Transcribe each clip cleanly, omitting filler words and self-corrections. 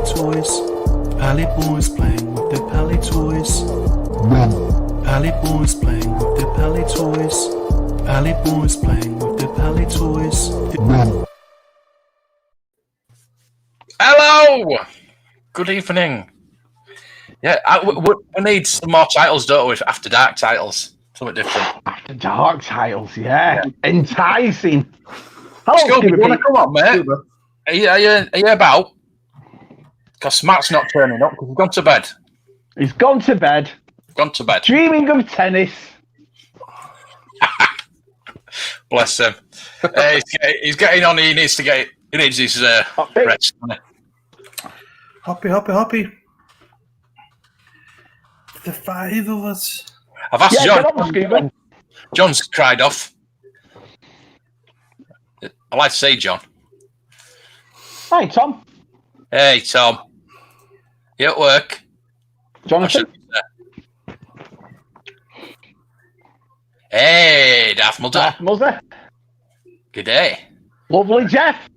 toys. Paliboys playing with their Pali toys. Paliboys playing with their Pali toys. Paliboys playing with their Pali toys. Hello! Good evening. Yeah, we need some more titles, don't we? After Dark titles. Something different. After Dark titles, yeah. Enticing. Hello, Scooby, you want to come on, mate? Are you about? Because Matt's not turning up because he's gone to bed. He's gone to bed. Gone to bed. Dreaming of tennis. Bless him. He's getting on. He needs his rest. Hoppy. The five of us. I've asked Yeah, get on, John. John's cried off. I like to say John. Hi, Tom. Hey, Tom. You at work? Jonathan. Hey, Daft Mulder. Mother. Good day. Lovely, Jeff.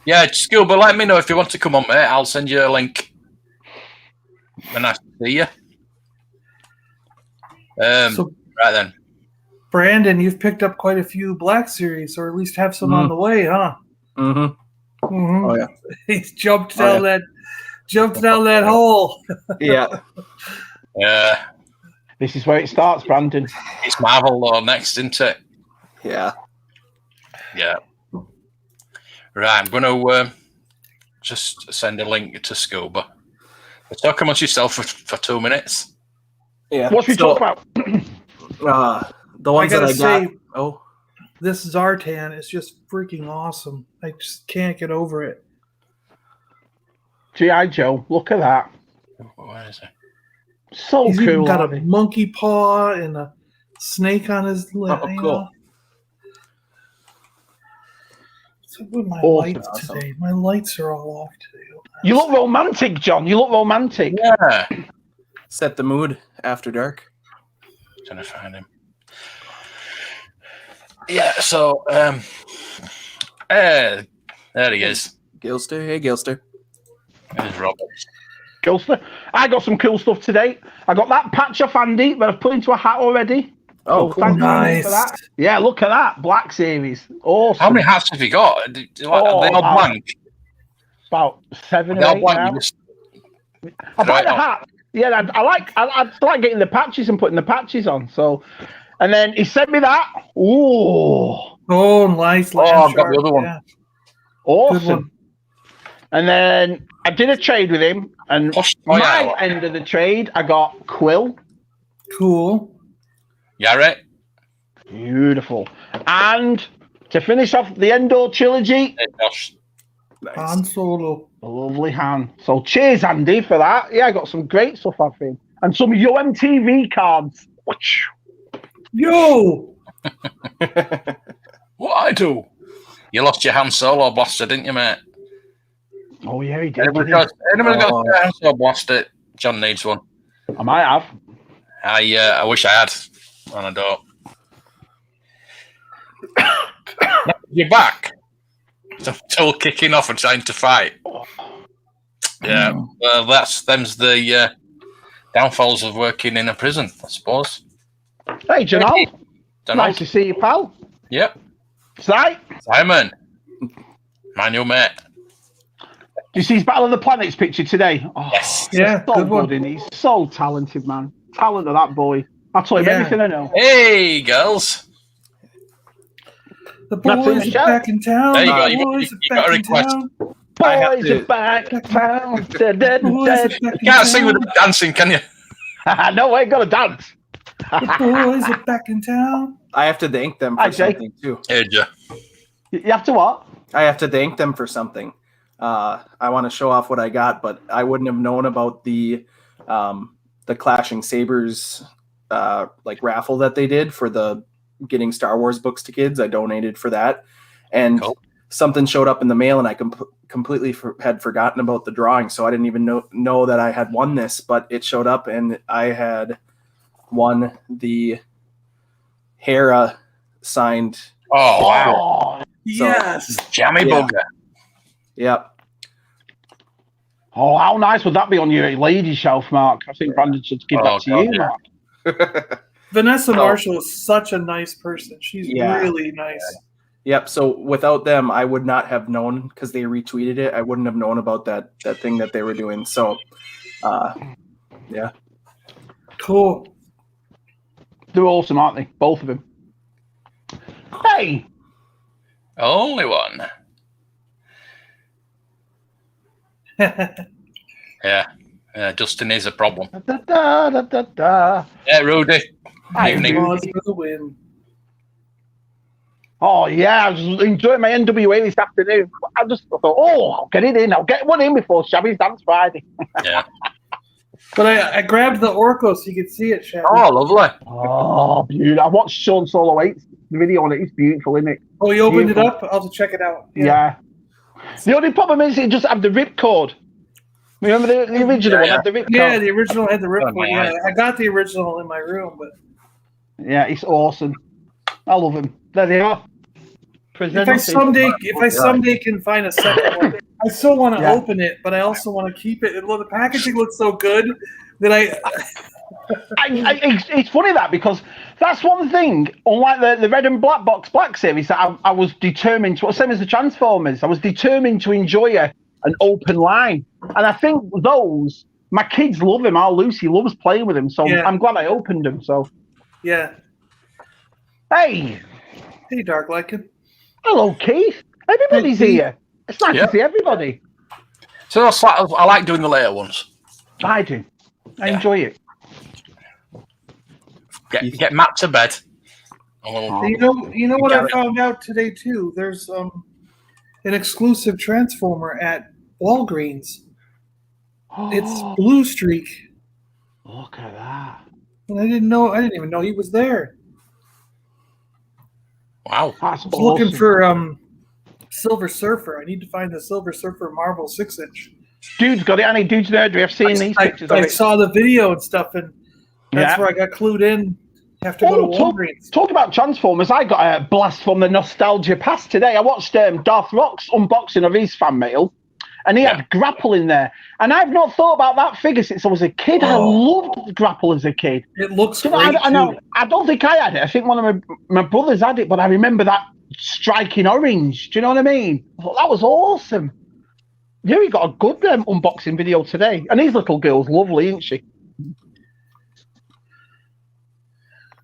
Yeah, Scuba, let me know if you want to come on, mate. I'll send you a link. Nice to see you. Right then. Brandon, you've picked up quite a few Black Series, or at least have some on the way, huh? Mm-hmm. Mm-hmm. Oh yeah. He's jumped down that hole. Yeah. Yeah. This is where it starts, Brandon. It's Marvel Law next, isn't it? Yeah. Yeah. Right, I'm going to just send a link to Scuba. Talk amongst yourself for 2 minutes. Yeah. What we talk about? The ones that I got. Oh. This Zartan is just freaking awesome. I just can't get over it. G.I. Joe, look at that. Where is it? So He's cool. even got a monkey paw and a snake on his lip. Oh, cool. So with my Awesome. lights today, my lights are all off today. You look romantic, John. You look romantic. Yeah. Set the mood after dark. Trying to find him. Yeah, so there he is. Gilster. Hey, Gilster. There's Robert. Gilster. I got some cool stuff today. I got that patch off Andy that I've put into a hat already. Oh, So cool. thank you Nice. for that. Yeah, look at that. Black Series. Awesome. How many hats have you got? Are they all blank? About 7 They're or all 8 blank. now. You just I buy right the on. hat. Yeah, I like getting the patches and putting the patches on. So, and then he sent me that. Ooh, Oh, nice. Oh, I've got the other one. Yeah. Good awesome. one. And then I did a trade with him, and my end of the trade, I got Quill. Cool. Yeah, right. Beautiful. And to finish off the Endor trilogy, Hey, Josh. Han Solo. a lovely hand. So cheers, Andy, for that. Yeah, I got some great stuff off him. And some UMTV cards. Yo! What I do? You lost your Han Solo blaster, didn't you, mate? Oh, yeah, he did. Anybody got a Han Solo blaster? John needs one. I might have. I wish I had, and I don't. You're back. Still kicking off and trying to fight. Yeah, well, them's the downfalls of working in a prison, I suppose. Hey, Janelle. Don't Nice know. to see you, pal. Yep. Simon, my new mate. do you see his Battle of the Planets picture today? Oh, Yes. Yeah, so good one. good, and he's so talented, man. Talent of that boy. I'll tell him Yeah. everything I know. Hey, girls. The That's boys in the are chat. back in town. There you go. The You boys got are a back in request. town. I have Boys to- are back in town. Boys are back You in can't sing town. with the dancing, can you? No, I ain't got to dance. The boys are back in town. I have to thank them for Hi, Jay. something too. Hey, Joe. You have to what? I have to thank them for something. I want to show off what I got, but I wouldn't have known about the Clashing Sabers like raffle that they did for the getting Star Wars books to kids. I donated for that, and Cool. something showed up in the mail, and I completely had forgotten about the drawing, so I didn't even know that I had won this. But it showed up, and I had won the Hera signed. Oh, wow. Oh, Yes. Jammy Yeah. bugger. Yep. Oh, how nice would that be on your lady shelf, Mark? I think Brandon should give that to you, Mark. Vanessa Marshall is such a nice person. She's really nice. Yep. So without them, I would not have known because they retweeted it. I wouldn't have known about that thing that they were doing. So, yeah. Cool. They're awesome, aren't they? Both of them. Hey. Only one. Yeah. Justin is a problem. Yeah, Rudy. Evening. For the win. Oh, yeah, I was enjoying my NWA this afternoon. I just thought, I'll get it in. I'll get one in before Shabby's Dance Friday. Yeah. But I grabbed the Orco so you could see it, Shabby. Oh, lovely. Oh, beautiful. I watched Sean Solo 8's video on it. It's beautiful, isn't it? Oh, you opened it up? I'll have to check it out. Yeah. The only problem is it just had the ripcord. Remember the original one had the ripcord? Yeah, the original had the ripcord. Yeah, I got the original in my room, but yeah, it's awesome. I love them. There they are. If I someday can find a second one, I still want to open it, but I also want to keep it. The packaging looks so good that it's funny that because that's one thing. Unlike the Red and Black Box Black series, that I was determined to. Same as the Transformers, I was determined to enjoy an open line, and I think those my kids love them. Our Lucy loves playing with them, so I'm glad I opened them. So yeah. Hey, Dark Lycan. Hello, Keith. Everybody's here. It's nice to see everybody. So I like doing the later ones. I do. I enjoy it. Get Matt to bed. You know what I found out today too? There's an exclusive Transformer at Walgreens. It's Blue Streak. Look at that. And I didn't even know he was there. Wow. That's I was looking for Silver Surfer. I need to find the Silver Surfer Marvel 6-inch. Dude's got it, and dude's nerd. I've seen these pictures. I saw the video and stuff, and that's where I got clued in. Have to go to Walgreens. Talk about Transformers. I got a blast from the nostalgia past today. I watched Darth Rock's unboxing of his fan mail, and he had Grapple in there. And I've not thought about that figure since I was a kid. I loved Grapple as a kid. It looks great, I don't think I had it. I think one of my brothers had it, but I remember that striking orange. Do you know what I mean? I thought that was awesome. Yeah, he got a good unboxing video today. And his little girl's lovely, isn't she?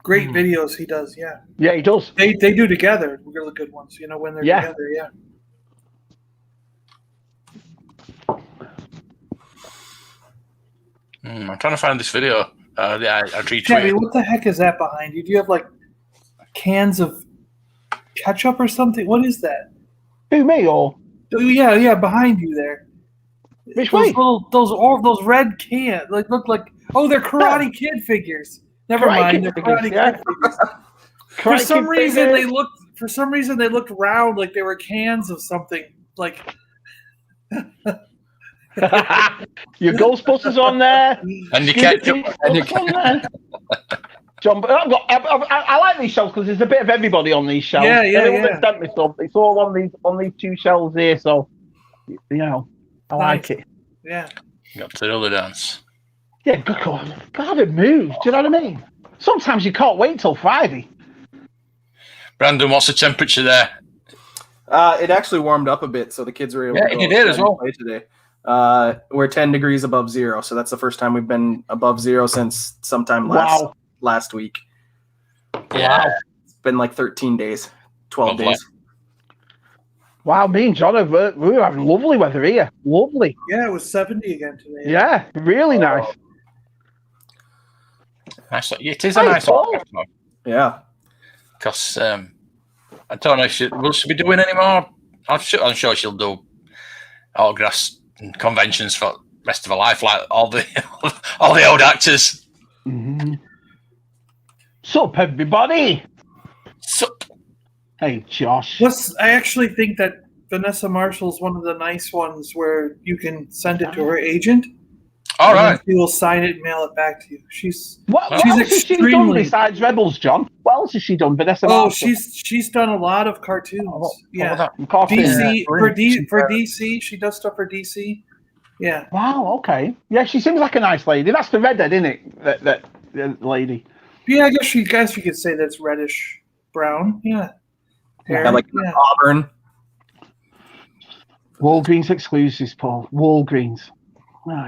Great videos he does, yeah. Yeah, he does. They do together really good ones, when they're together, yeah. I'm trying to find this video. I retweeted. Tabby, what the heck is that behind you? Do you have like cans of ketchup or something? What is that? Who, me or? Oh, yeah, behind you there. Which way? Those red cans look like they're Karate Kid figures. Never mind, they're Karate Kid figures. For some reason they looked round like they were cans of something like. Your Ghostbusters on there, and you ketchup, and you John, I like these shelves because there's a bit of everybody on these shelves. Everyone that sent me stuff, it's all on these two shelves here. So, I like it. Yeah. Got to do the dance. Yeah, gotta move. Do you know what I mean? Sometimes you can't wait till Friday. Brandon, what's the temperature there? It actually warmed up a bit, so the kids were able to go as well. Play today. We're 10 degrees above zero, so that's the first time we've been above zero since sometime last week. Yeah. Wow. It's been like 13 days, 12 days. Wow, me and John, we were having lovely weather here. Lovely. Yeah, it was 70 again today. Yeah, really nice. Actually, it is a nice one. Yeah. Because I don't know if will she be doing any more? I'm sure she'll do autographs and conventions for the rest of her life, like all the old actors. Mm-hmm. Sup, everybody? Sup? Hey, Josh. I actually think that Vanessa Marshall's one of the nice ones where you can send it to her agent. All right. She will sign it and mail it back to you. What else has she done besides Rebels, John? What else has she done, Vanessa Marshall? She's done a lot of cartoons. DC for DC. She does stuff for DC. Yeah. Wow. Okay. Yeah, she seems like a nice lady. That's the redhead, isn't it? That lady. Yeah, I guess you could say that's reddish brown. Yeah. Hair. Yeah, like auburn. Walgreens exclusives, Paul. Walgreens. Well,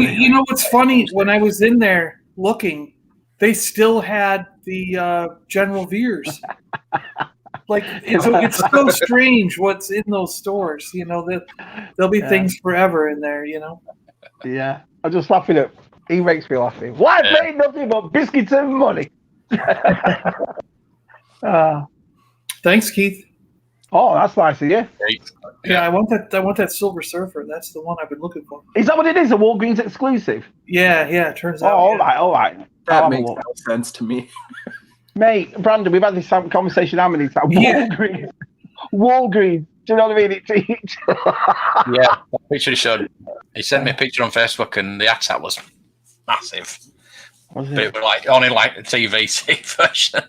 you know what's funny? When I was in there looking, they still had the General Veers. Like it's so strange what's in those stores. You know, there'll be things forever in there. You know. Yeah, I'm just laughing at. He makes me laughing. Life ain't nothing but biscuits and money. Thanks, Keith. Oh, that's nice of you. Yeah, I want that Silver Surfer. That's the one I've been looking for. Is that what it is? A Walgreens exclusive? Yeah. It turns out. All right. That makes no sense to me. Mate, Brandon, we've had this conversation how many times? Walgreens. Do you know what I mean? Yeah, the picture he showed. He sent me a picture on Facebook, and the ASAP was massive. Was But it? it was only like the TV version.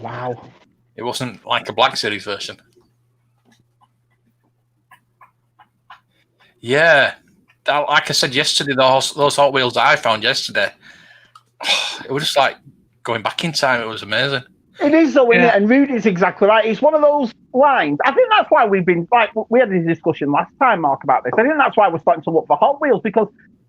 Wow. It wasn't like a Black Series version. Yeah, like I said yesterday, those Hot Wheels that I found yesterday, it was just like going back in time. It was amazing. It is though, isn't it? And Rudy's exactly right. It's one of those lines. I think that's why we've been like we had this discussion last time, Mark, about this. I think that's why we're starting to look for Hot Wheels because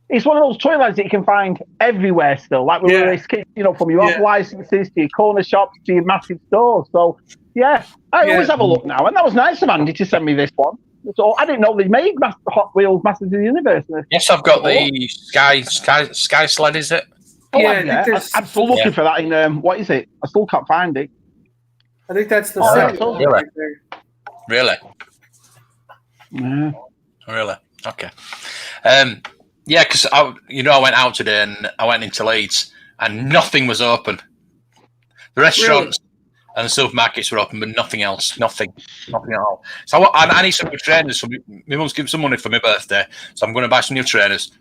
it's one of those toy lines that you can find everywhere still. Like we were as kids, from your off licenses to your corner shops to your massive stores. So I always have a look now, and that was nice of Andy to send me this one. So I didn't know they made Hot Wheels Masters of the Universe. Yes, I've got the Sky Sled. Is it? I'm still looking for that in what is it? I still can't find it. I think that's the second one right there. Really? Yeah. Really? Okay. Because I went out today and I went into Leeds and nothing was open. The restaurants and the supermarkets were open, but nothing else. Nothing at all. So I need some new trainers. So my mum's giving some money for my birthday, so I'm going to buy some new trainers.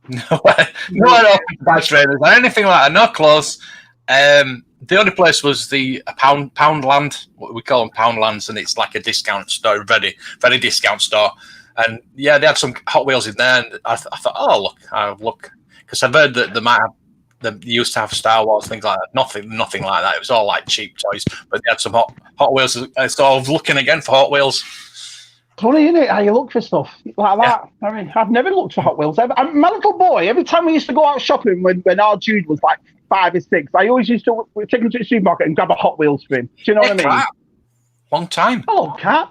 No open to buy trainers or anything like that. No clothes. The only place was the Poundland. What we call them Poundlands, and it's like a discount store, very very discount store. And they had some Hot Wheels in there, and I thought, I'll look, because I've heard that they used to have Star Wars, things like that. Nothing like that. It was all like cheap toys, but they had some Hot Wheels. So I was looking again for Hot Wheels. Funny, isn't it? How you look for stuff like that. I mean, I've never looked for Hot Wheels ever. My little boy, every time we used to go out shopping when our Jude was like 5 or 6, I always used to take him to the supermarket and grab a Hot Wheels for him. Do you know what I mean? Cat. Long time. Hello, cat.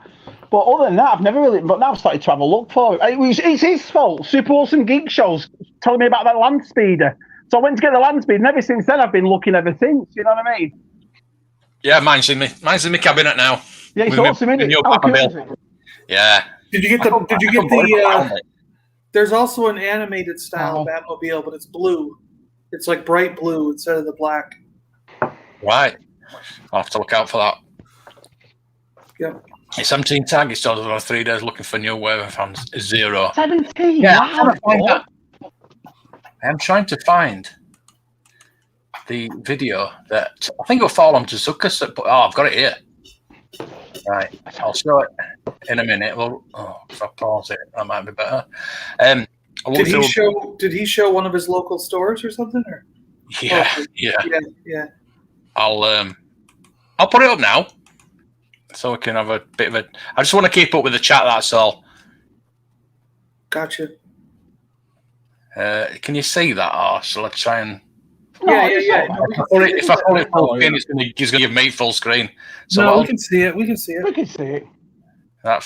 But other than that, I've never really. But now I've started to have a look for it. It's his fault. Super Awesome Geek Show's telling me about that land speeder. So I went to get the land speeder, and ever since then, I've been looking ever since. You know what I mean? Yeah, mine's in my cabinet now. Yeah, it's awesome, isn't it? Yeah. Did you get the? There's also an animated style Batmobile, but it's blue. It's like bright blue instead of the black. Right. I'll have to look out for that. Yep. It's 17 targets over 3 days looking for new wave. I found 0. 17? Yeah, Wow. I'm trying to find the video that I think it'll fall onto Zucker's. I've got it here. Right, I'll show it in a minute. Well, if I pause it, that might be better. Did he show one of his local stores or something? Or? Yeah. I'll put it up now, so we can have a bit of a. I just want to keep up with the chat. That's all. Gotcha. Can you see that? Or shall I try and? Yeah. If I put it full screen, it's going to give me full screen. So we can see it. We can see it.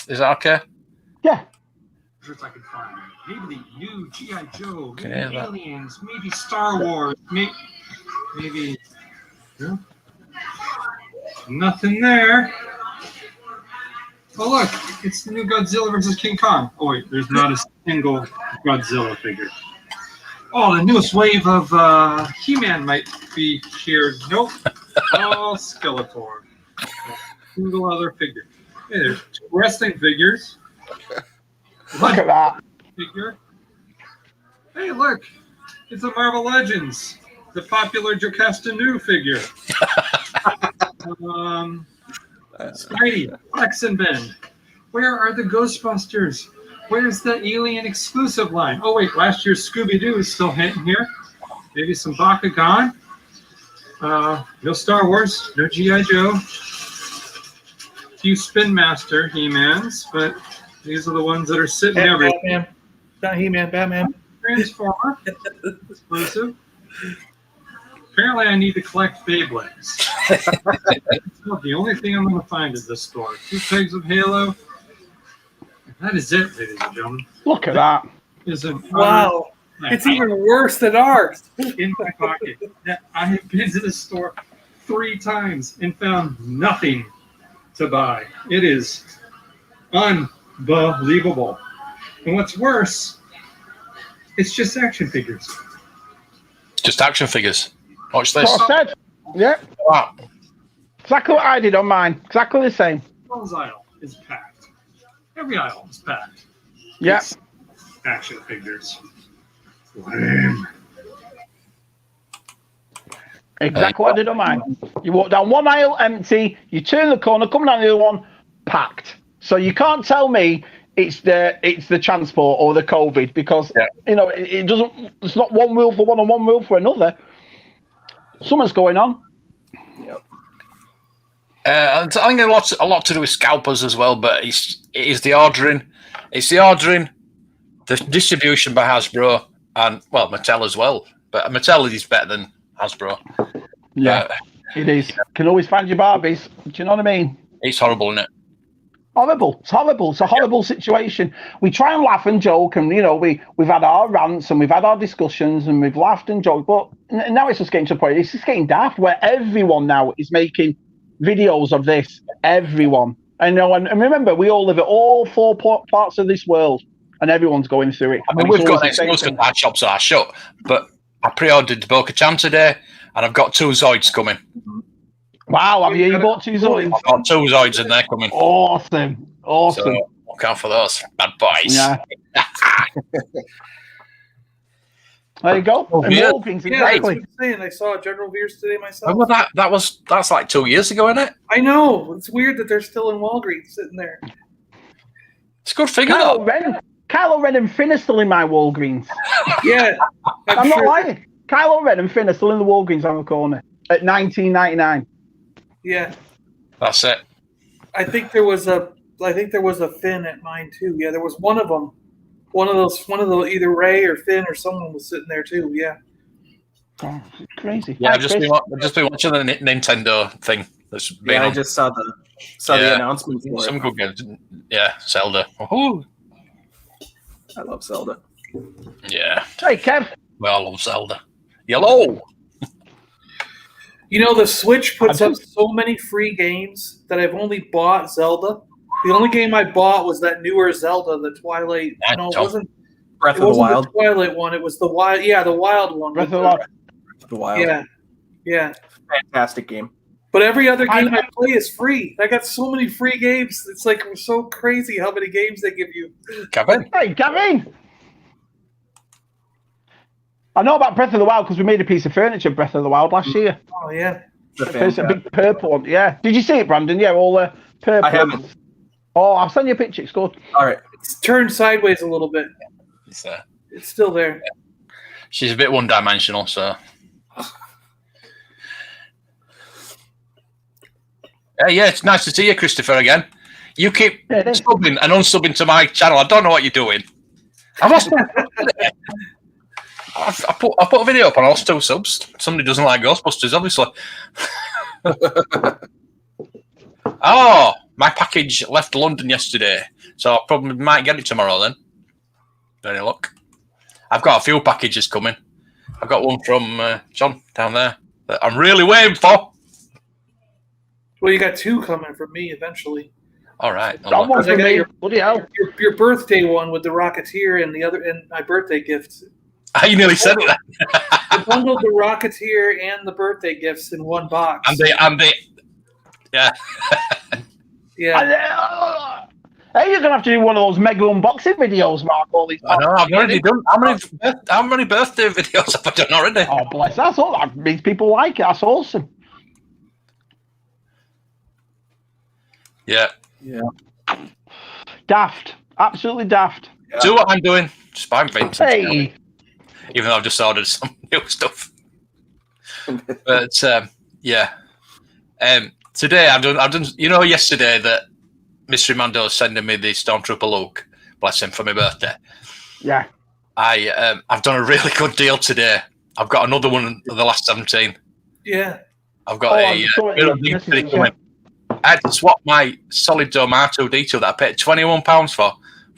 Is that okay? Yeah. If I could find maybe the new G.I. Joe, maybe Okay, Aliens, maybe Star Wars, maybe. Yeah. Nothing there. Oh look, it's the new Godzilla versus King Kong. Oh wait, there's not a single Godzilla figure. Oh, the newest wave of He-Man might be here. Nope. All Skeletor. Single other figure. Hey, there's 2 wrestling figures. Look at that. Figure. Hey, look. It's a Marvel Legends. The popular Jocasta Nu figure. Spidey, Flex and Bend. Where are the Ghostbusters? Where's the Alien exclusive line? Oh wait, last year's Scooby-Doo is still hitting here. Maybe some Bakugan. No Star Wars, no G.I. Joe. A few Spin Master He-Mans, but these are the ones that are sitting everywhere. Batman. Not He-Man, Batman. Transformer exclusive. Apparently, I need to collect Beyblades. The only thing I'm going to find at this store. 2 pegs of Halo. That is it, ladies and gentlemen. Look at that. Wow. It's even worse than ours. In my pocket. I have been to the store 3 times and found nothing to buy. It is unbelievable. And what's worse, it's just action figures. Just action figures. Watch this. What I said. Yeah. Wow. Exactly what I did on mine. Exactly the same. Everyone's aisle is packed. Every aisle is packed. Yeah. It's action figures. Lame. Exactly what I did on mine. You walk down one aisle empty, you turn the corner, come down the other one, packed. So you can't tell me it's the transport or the COVID because it doesn't. It's not one rule for one and one rule for another. Something's going on. Yep. I think a lot to do with scalpers as well, but it is the ordering. It's the ordering, the distribution by Hasbro, and well, Mattel as well. But Mattel is better than Hasbro. Yeah, it is. Can always find your Barbies. Do you know what I mean? It's horrible, isn't it? Horrible. It's horrible. It's a horrible situation. We try and laugh and joke, and we've had our rants and we've had our discussions and we've laughed and joked, but now it's just getting to a point. It's just getting daft where everyone now is making videos of this. Everyone. And remember, we all live at all 4 parts of this world, and everyone's going through it. I mean, we've got exclusive our shops are shut, but I pre-ordered Bo-Katan today, and I've got 2 Zoids coming. Wow, have you bought 2 Zoids? I've got 2 Zoids and they're coming. Awesome. So look out for those bad boys. Yeah. There you go. And Walgreens, exactly. I saw General Veers today myself. Well, that's like 2 years ago, isn't it? I know. It's weird that they're still in Walgreens sitting there. It's a good figure. Kylo Ren and Finn are still in my Walgreens. Yeah. I'm not lying. Kylo Ren and Finn are still in the Walgreens on the corner at $19.99. Yeah. That's it. I think there was a Finn at mine too. Yeah, there was one of them. One of the either Ray or Finn or someone was sitting there too. Yeah. Oh, crazy. Yeah, I've just been watching the Nintendo thing. That's been I just saw the announcement for some it. good games. Yeah, Zelda. Woohoo! I love Zelda. Yeah. Hey, Kev. Well, I love Zelda. Yellow. The Switch puts up so many free games that I've only bought Zelda. The only game I bought was that newer Zelda, the Twilight. No, it wasn't. Breath of the Wild. The Twilight one. It was the wild. Yeah, the wild one. Breath of the Wild. Yeah. Fantastic game. But every other game I play is free. I got so many free games. It's like so crazy how many games they give you. Kevin. Hey, Kevin. I know about Breath of the Wild because we made a piece of furniture, Breath of the Wild, last year. Oh, yeah. It's a big purple one. Yeah. Did you see it, Brandon? Yeah, all the purple. I haven't. Oh, I'll send you a picture. It's good. All right. It's turned sideways a little bit. It's still there. She's a bit one-dimensional, so. Yeah, it's nice to see you, Christopher, again. You keep subbing and unsubbing to my channel. I don't know what you're doing. I've lost I put a video up and I lost 2 subs. Somebody doesn't like Ghostbusters, obviously. Oh, my package left London yesterday, so I probably might get it tomorrow then. Any luck? I've got a few packages coming. I've got one from John down there that I'm really waiting for. Well, you got 2 coming from me eventually. All right. That one for me. Bloody hell. Your birthday one with the Rocketeer and my birthday gifts. You nearly said it. I bundled the Rocketeer and the birthday gifts in one box. And they yeah. Yeah. Hey, you're gonna have to do one of those mega unboxing videos, Mark. All these. I know. I've already done. How many birthday videos have I done already? Oh, bless. That's all. That means people like it. That's awesome. Yeah. Yeah. Daft. Absolutely daft. Do what I'm doing. Just buy Vincent. Hey, Even though I've just ordered some new stuff. But yeah. Today I've done. You know, yesterday that Mystery Mando was sending me the Stormtrooper Luke, bless him, for my birthday. yeah. I've done a really good deal today. I've got another one of the last 17. Yeah. I've got I had to swap my Solid Dome R2D2 that I paid £21 for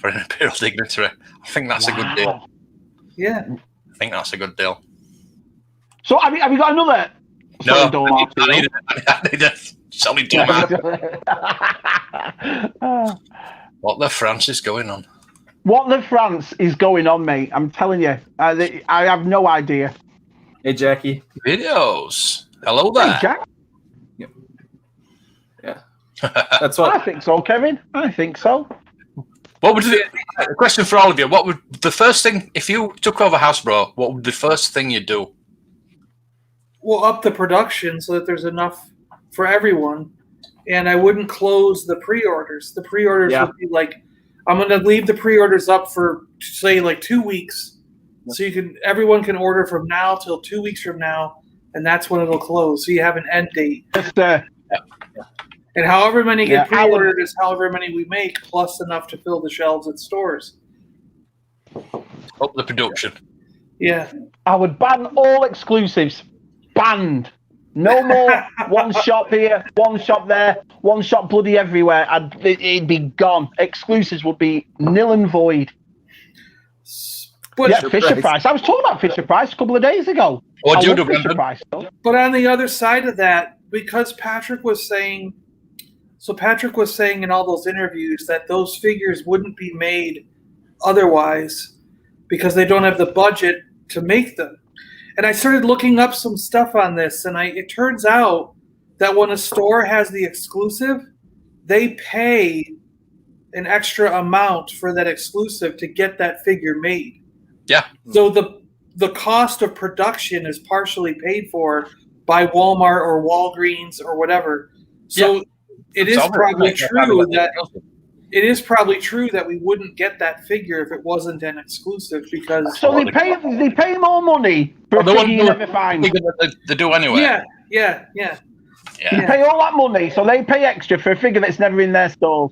an Imperial Dignitary. I think that's a good deal. Yeah. I think that's a good deal. So have you got another? No, I need a Solid Dome R2. What the France is going on? What the France is going on, mate? I'm telling you, I have no idea. Hey, Jackie. Videos. Hello there. Hey, Jack. Yep. Yeah. That's what I think so, Kevin. I think so. What would a question for all of you? What would the first thing, if you took over Hasbro, what would the first thing you'd do? Well, up the production so that there's enough for everyone, and I wouldn't close the pre-orders. The pre-orders would be like, I'm going to leave the pre-orders up for say like 2 weeks, so everyone can order from now till 2 weeks from now, and that's when it'll close. So you have an end date. And however many get pre-ordered is however many we make, plus enough to fill the shelves at stores. Up the production. Yeah. I would ban all exclusives. Banned. No more one shop here, one shop there, one shop bloody everywhere. It'd be gone. Exclusives would be nil and void. But Fisher Price. I was talking about Fisher Price a couple of days ago. What do you do, Fisher Price, though. But on the other side of that, because Patrick was saying in all those interviews that those figures wouldn't be made otherwise because they don't have the budget to make them. And I started looking up some stuff on this, and it turns out that when a store has the exclusive, they pay an extra amount for that exclusive to get that figure made. Yeah. So the cost of production is partially paid for by Walmart or Walgreens or whatever. So it is probably true that we wouldn't get that figure if it wasn't an exclusive because they pay more money for a figure you never find. They do anyway. Yeah. You pay all that money, so they pay extra for a figure that's never in their stores.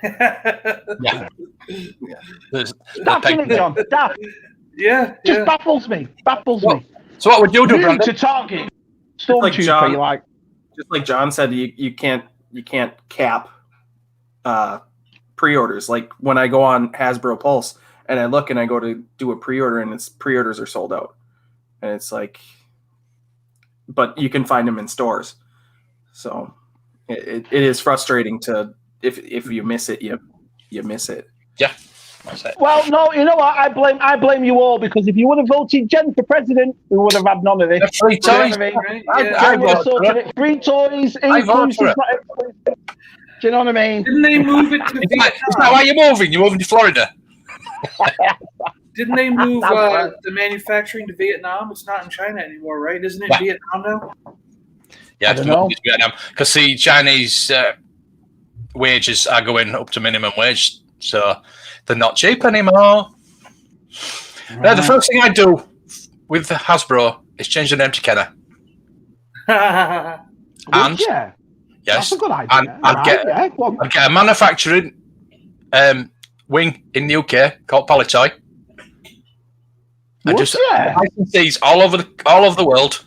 Yeah. Daft, isn't it, John? Daft. Yeah. Just baffles me. So what would you do, New Brandon? to Target. Stormtrooper, just like John said, you can't cap pre-orders. Like when I go on Hasbro Pulse and I look and I go to do a pre-order and its pre-orders are sold out, and it's like, but you can find them in stores. So it is frustrating to if you miss it, you miss it. Yeah. That's it. Well, no, you know what? I blame you all because if you would have voted Jen for president, we would have had none of this. Free toys. I would have sorted it. Free toys, inclusive, not exclusive. Do you know what I mean? Didn't they move it to Vietnam? Is that why you're moving? You're moving to Florida? Didn't they move the manufacturing to Vietnam? It's not in China anymore, right? Isn't it Vietnam now? Yeah, it's moving to Vietnam because the Chinese wages are going up to minimum wage, so they're not cheap anymore. Right. The first thing I do with the Hasbro is change the name to Kenner. And yes, that's a good idea. And I'd get a manufacturing wing in the UK called Paliboys. And just license these all over the world,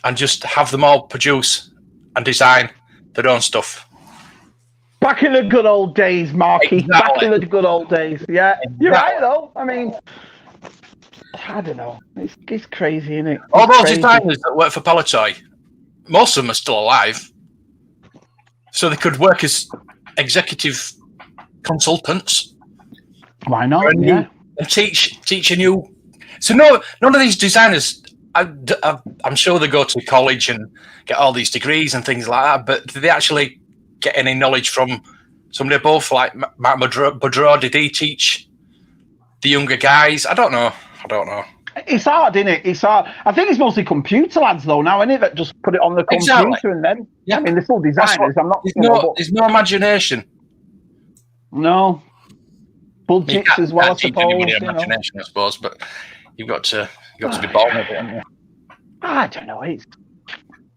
and just have them all produce and design their own stuff. Back in the good old days, Marky. Exactly. Back in the good old days. Yeah, you're right though. I mean, I don't know. It's crazy, isn't it? All those designers that work for Paliboys, most of them are still alive, so they could work as executive consultants. Why not? And teach a new. So none of these designers. I'm sure they go to college and get all these degrees and things like that, but do they actually get any knowledge from somebody above, like Mark Boudreau? Did he teach the younger guys? I don't know. It's hard, isn't it? It's hard. I think it's mostly computer lads, though, now, isn't it, that just put it on the computer and then... Yeah. I mean, they're still designers. I'm not... There's no imagination. No. budgets as well, I teach anybody suppose. imagination, I suppose, but you've got to be bold with it, haven't you? I don't know.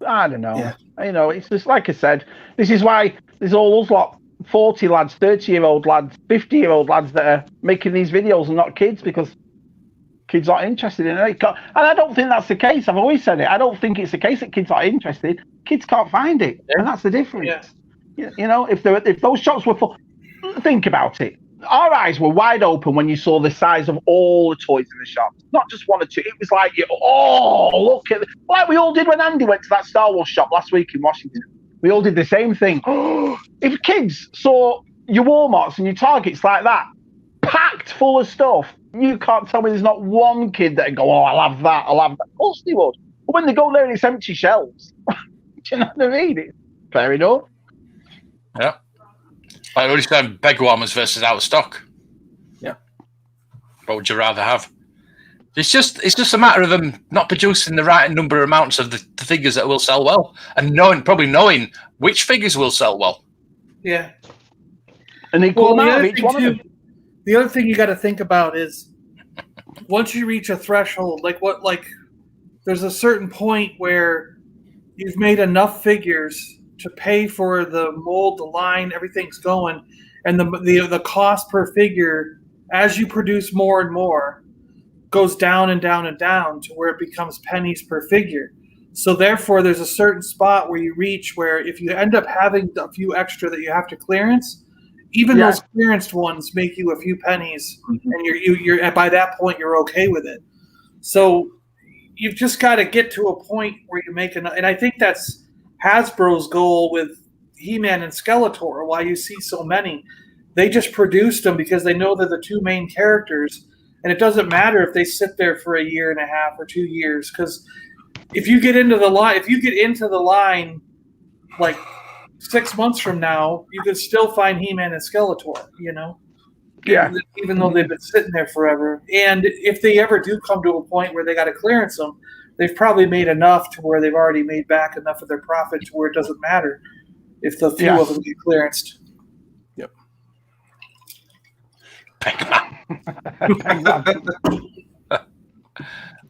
I don't know. Yeah. You know, it's just like I said. This is why there's all those 40 lads, 30-year-old lads, 50-year-old lads that are making these videos and not kids, because kids aren't interested in it. And I don't think that's the case. I've always said it. I don't think it's the case that kids aren't interested. Kids can't find it, and that's the difference. Yeah. You know, if those shops were full, think about it. Our eyes were wide open when you saw the size of all the toys in the shop. Not just one or two. It was like, look at it. Like we all did when Andy went to that Star Wars shop last week in Washington. We all did the same thing. If kids saw your Walmarts and your Targets like that, packed full of stuff, you can't tell me there's not one kid that go, I'll have that. Of course they would. But when they go there and it's empty shelves, do you know what I mean? It's fair enough. Yeah. Like what you said, beg warmers versus out of stock. Yeah. What would you rather have? It's just a matter of them not producing the right number of amounts of the figures that will sell well, and probably knowing which figures will sell well. Yeah. And they call them out each one of them. The other thing you got to think about is once you reach a threshold, there's a certain point where you've made enough figures to pay for the mold, the line, everything's going, and the cost per figure as you produce more and more goes down and down and down to where it becomes pennies per figure. So therefore, there's a certain spot where you reach where if you end up having a few extra that you have to clearance, even those clearanced ones make you a few pennies, and you're by that point you're okay with it. So you've just got to get to a point where you make enough, and I think that's Hasbro's goal with He-Man and Skeletor. Why you see so many, they just produced them because they know they're the two main characters, and it doesn't matter if they sit there for a year and a half or 2 years, because if you get into the line, like 6 months from now, you could still find He-Man and Skeletor, you know? Yeah. Even though they've been sitting there forever. And if they ever do come to a point where they got to clearance them, they've probably made enough to where they've already made back enough of their profit to where it doesn't matter if the few of them get clearanced. Yep.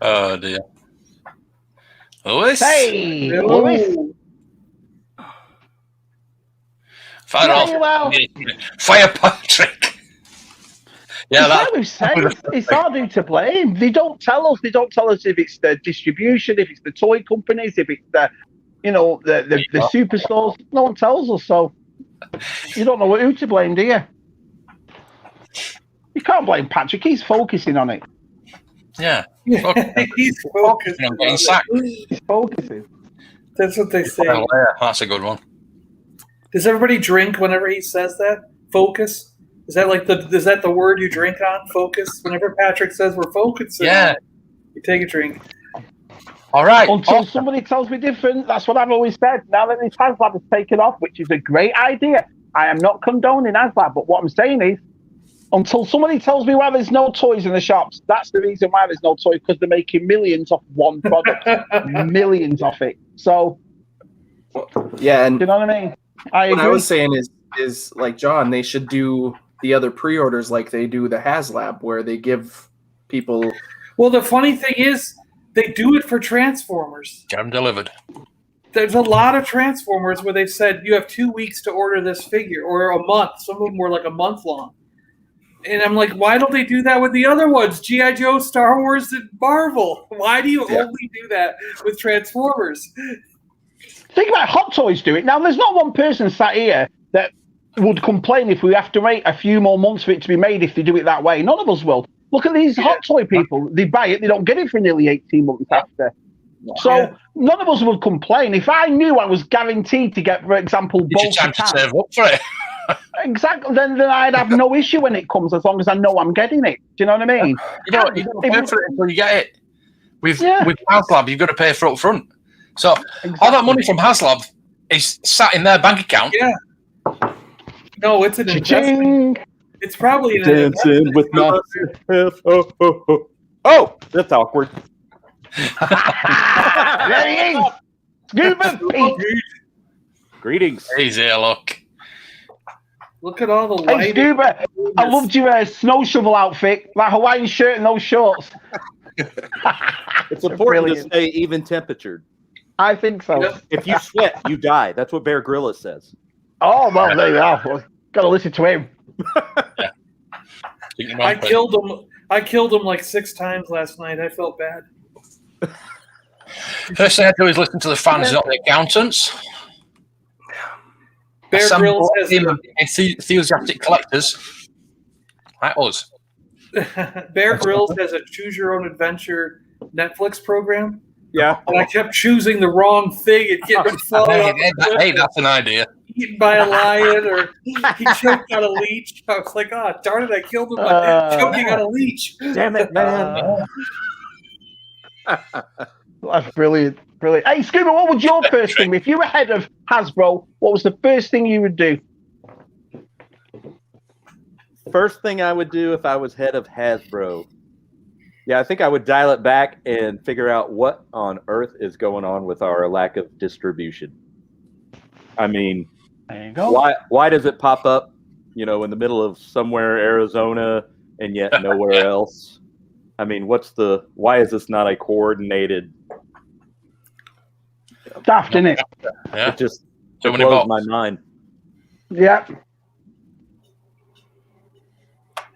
Oh, dear. Lewis? Hey, Hello. Lewis. Fire off. Fire Patrick. Yeah, like we've said, it's our due to blame. They don't tell us. They don't tell us if it's the distribution, if it's the toy companies, if it's the superstores. No one tells us, so you don't know who to blame, do you? You can't blame Patrick. He's focusing on it. Yeah. He's focusing on getting sacked. He's focusing. That's what they say. Well, yeah, that's a good one. Does everybody drink whenever he says that? Focus? Is that the word you drink on? Focus? Whenever Patrick says we're focusing, you take a drink. All right. Until somebody tells me different, that's what I've always said. Now that this HasLab has taken off, which is a great idea, I am not condoning HasLab, but what I'm saying is, until somebody tells me why there's no toys in the shops, that's the reason why there's no toys, because they're making millions off one product. Millions off it. So, yeah, and you know what I mean? I agree. What I was saying is like John, they should do the other pre-orders like they do the HasLab, where they give people. Well, the funny thing is, they do it for Transformers. Get them delivered. There's a lot of Transformers where they've said you have 2 weeks to order this figure, or a month. Some of them were like a month long. And I'm like, why don't they do that with the other ones? G.I. Joe, Star Wars, and Marvel. Why do you only do that with Transformers? Think about Hot Toys do it. Now, there's not one person sat here that would complain if we have to wait a few more months for it to be made if they do it that way. None of us will. Look at these Hot Toy people. They buy it. They don't get it for nearly 18 months after. So none of us would complain. If I knew I was guaranteed to get, for example, both time to save up for it. Exactly. Then I'd have no issue when it comes, as long as I know I'm getting it. Do you know what I mean? You don't pay for it until you get it. With HasLab, you've got to pay for it up front. So all that money from HasLab is sat in their bank account. Yeah. No, it's an investment. It's probably an investment. With my oh, that's awkward. There he is. Scuba Pete. Greetings. Easy, look. Look at all the Hey, lighting. Scuba, I loved your snow shovel outfit, that Hawaiian shirt and those shorts. It's important Brilliant. to stay even temperatured. I think so. Yep. If you sweat, you die. That's what Bear Grylls says. Oh, well, there you are. Got to listen to him. I killed him. I killed him like 6 times last night. I felt bad. First thing I do is listen to the fans, not the accountants. Bear Grylls has enthusiastic collectors like us. Bear Grylls has a choose your own adventure Netflix program. Yeah. And I kept choosing the wrong thing and getting falling off the cliff. Hey, that's an idea. Eaten by a lion, or he choked on a leech. I was like, oh, darn it, I killed him by choking on a leech. Damn it, man. That's brilliant. Brilliant. Hey, Scuba, what would your first thing be? If you were head of Hasbro, what was the first thing you would do? First thing I would do if I was head of Hasbro. Yeah, I think I would dial it back and figure out what on earth is going on with our lack of distribution. I mean, there you go. Why does it pop up, in the middle of somewhere Arizona and yet nowhere else? I mean, why is this not a coordinated? Daft, isn't it? Yeah. It just So many blows boxes. my mind. Yeah.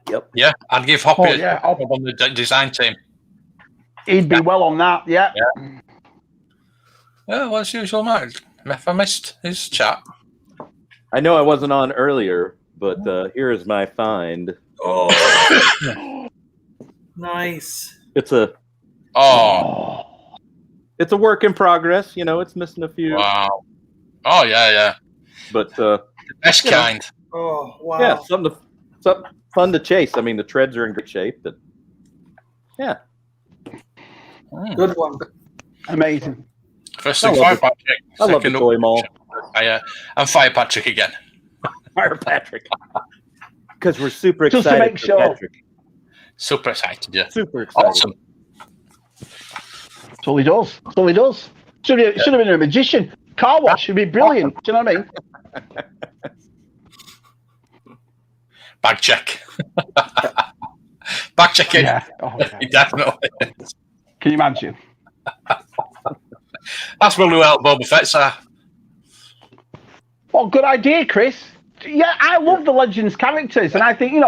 Yep. Yeah, I'd give Hoppy Oh, yeah. a job on the design team. He'd be well on that, yeah. Yeah, well, as usual, mate. If I missed his chat. I know I wasn't on earlier, but here is my find. Oh. Nice. It's a work in progress. It's missing a few. Wow. Oh, yeah. But Best kind. Oh, wow. yeah, something fun to chase. I mean, the treads are in good shape, but yeah. Good one. Amazing. First thing, Fire Patrick. I love the toy mall. I'm Fire Patrick again. Fire Patrick. Because we're super Just excited to make for sure. Patrick. Super excited, yeah. Super excited. Awesome. That's all he does. That's all he does. Should have been a magician. Car wash would be brilliant. Do you know what I mean? Bag check. Bag checking. Yeah. Oh, okay. Definitely. Can you imagine? That's probably where Boba Fett's are. What a good idea, Chris. Yeah, I love the Legends characters, and I think, in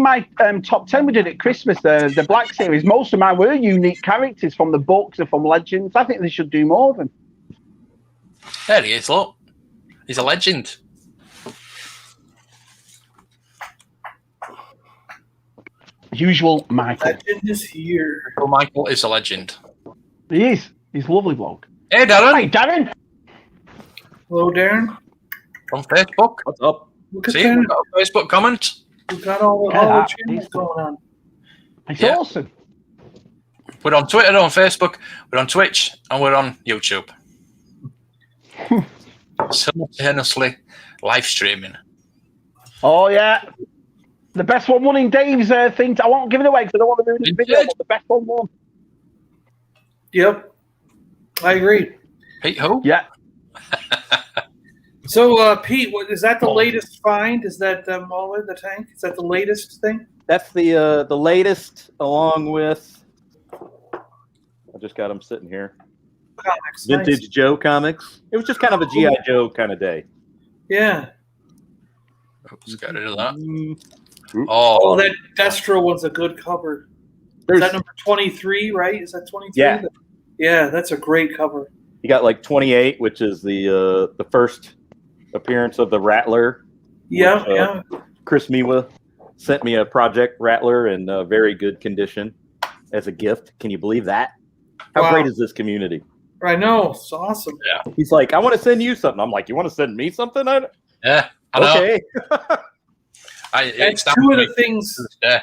my top 10 we did at Christmas, the Black Series, most of mine were unique characters from the books and from Legends. I think they should do more of them. There he is, look. He's a legend. Usual Michael. Legend is here. Well, Michael is a legend. He is. He's a lovely bloke. Hey, Darren. Hey, Darren. Hello, Darren. From Facebook. What's up? Look at See, that. we've got a Facebook comment. We've got all the channels going on. It's Yeah. awesome. We're on Twitter, on Facebook, we're on Twitch, and we're on YouTube. Simultaneously live streaming. Oh, yeah. The best one won in Dave's thing. I won't give it away because I don't want to ruin the video, but the best one won. Yep. I agree. Pete, who? Yeah. So, Pete, is that the latest find? Is that Mauler, the tank? Is that the latest thing? That's the latest, along with. I just got them sitting here. Comics. Vintage Nice. Joe comics. It was just kind of a GI Joe kind of day. Yeah. Oops, got rid of that. Oh, Oh, that Destro one's a good cover. Is that number 23, right? Is that 23? Yeah. Yeah, that's a great cover. You got like 28, which is the first appearance of the Rattler. Yeah, which, yeah. Chris Miwa sent me a Project Rattler in very good condition as a gift. Can you believe that? How Wow. great is this community? I know. It's awesome. He's like, I want to send you something. I'm like, you want to send me something? yeah. I know. Okay. That's two of the things. Yeah.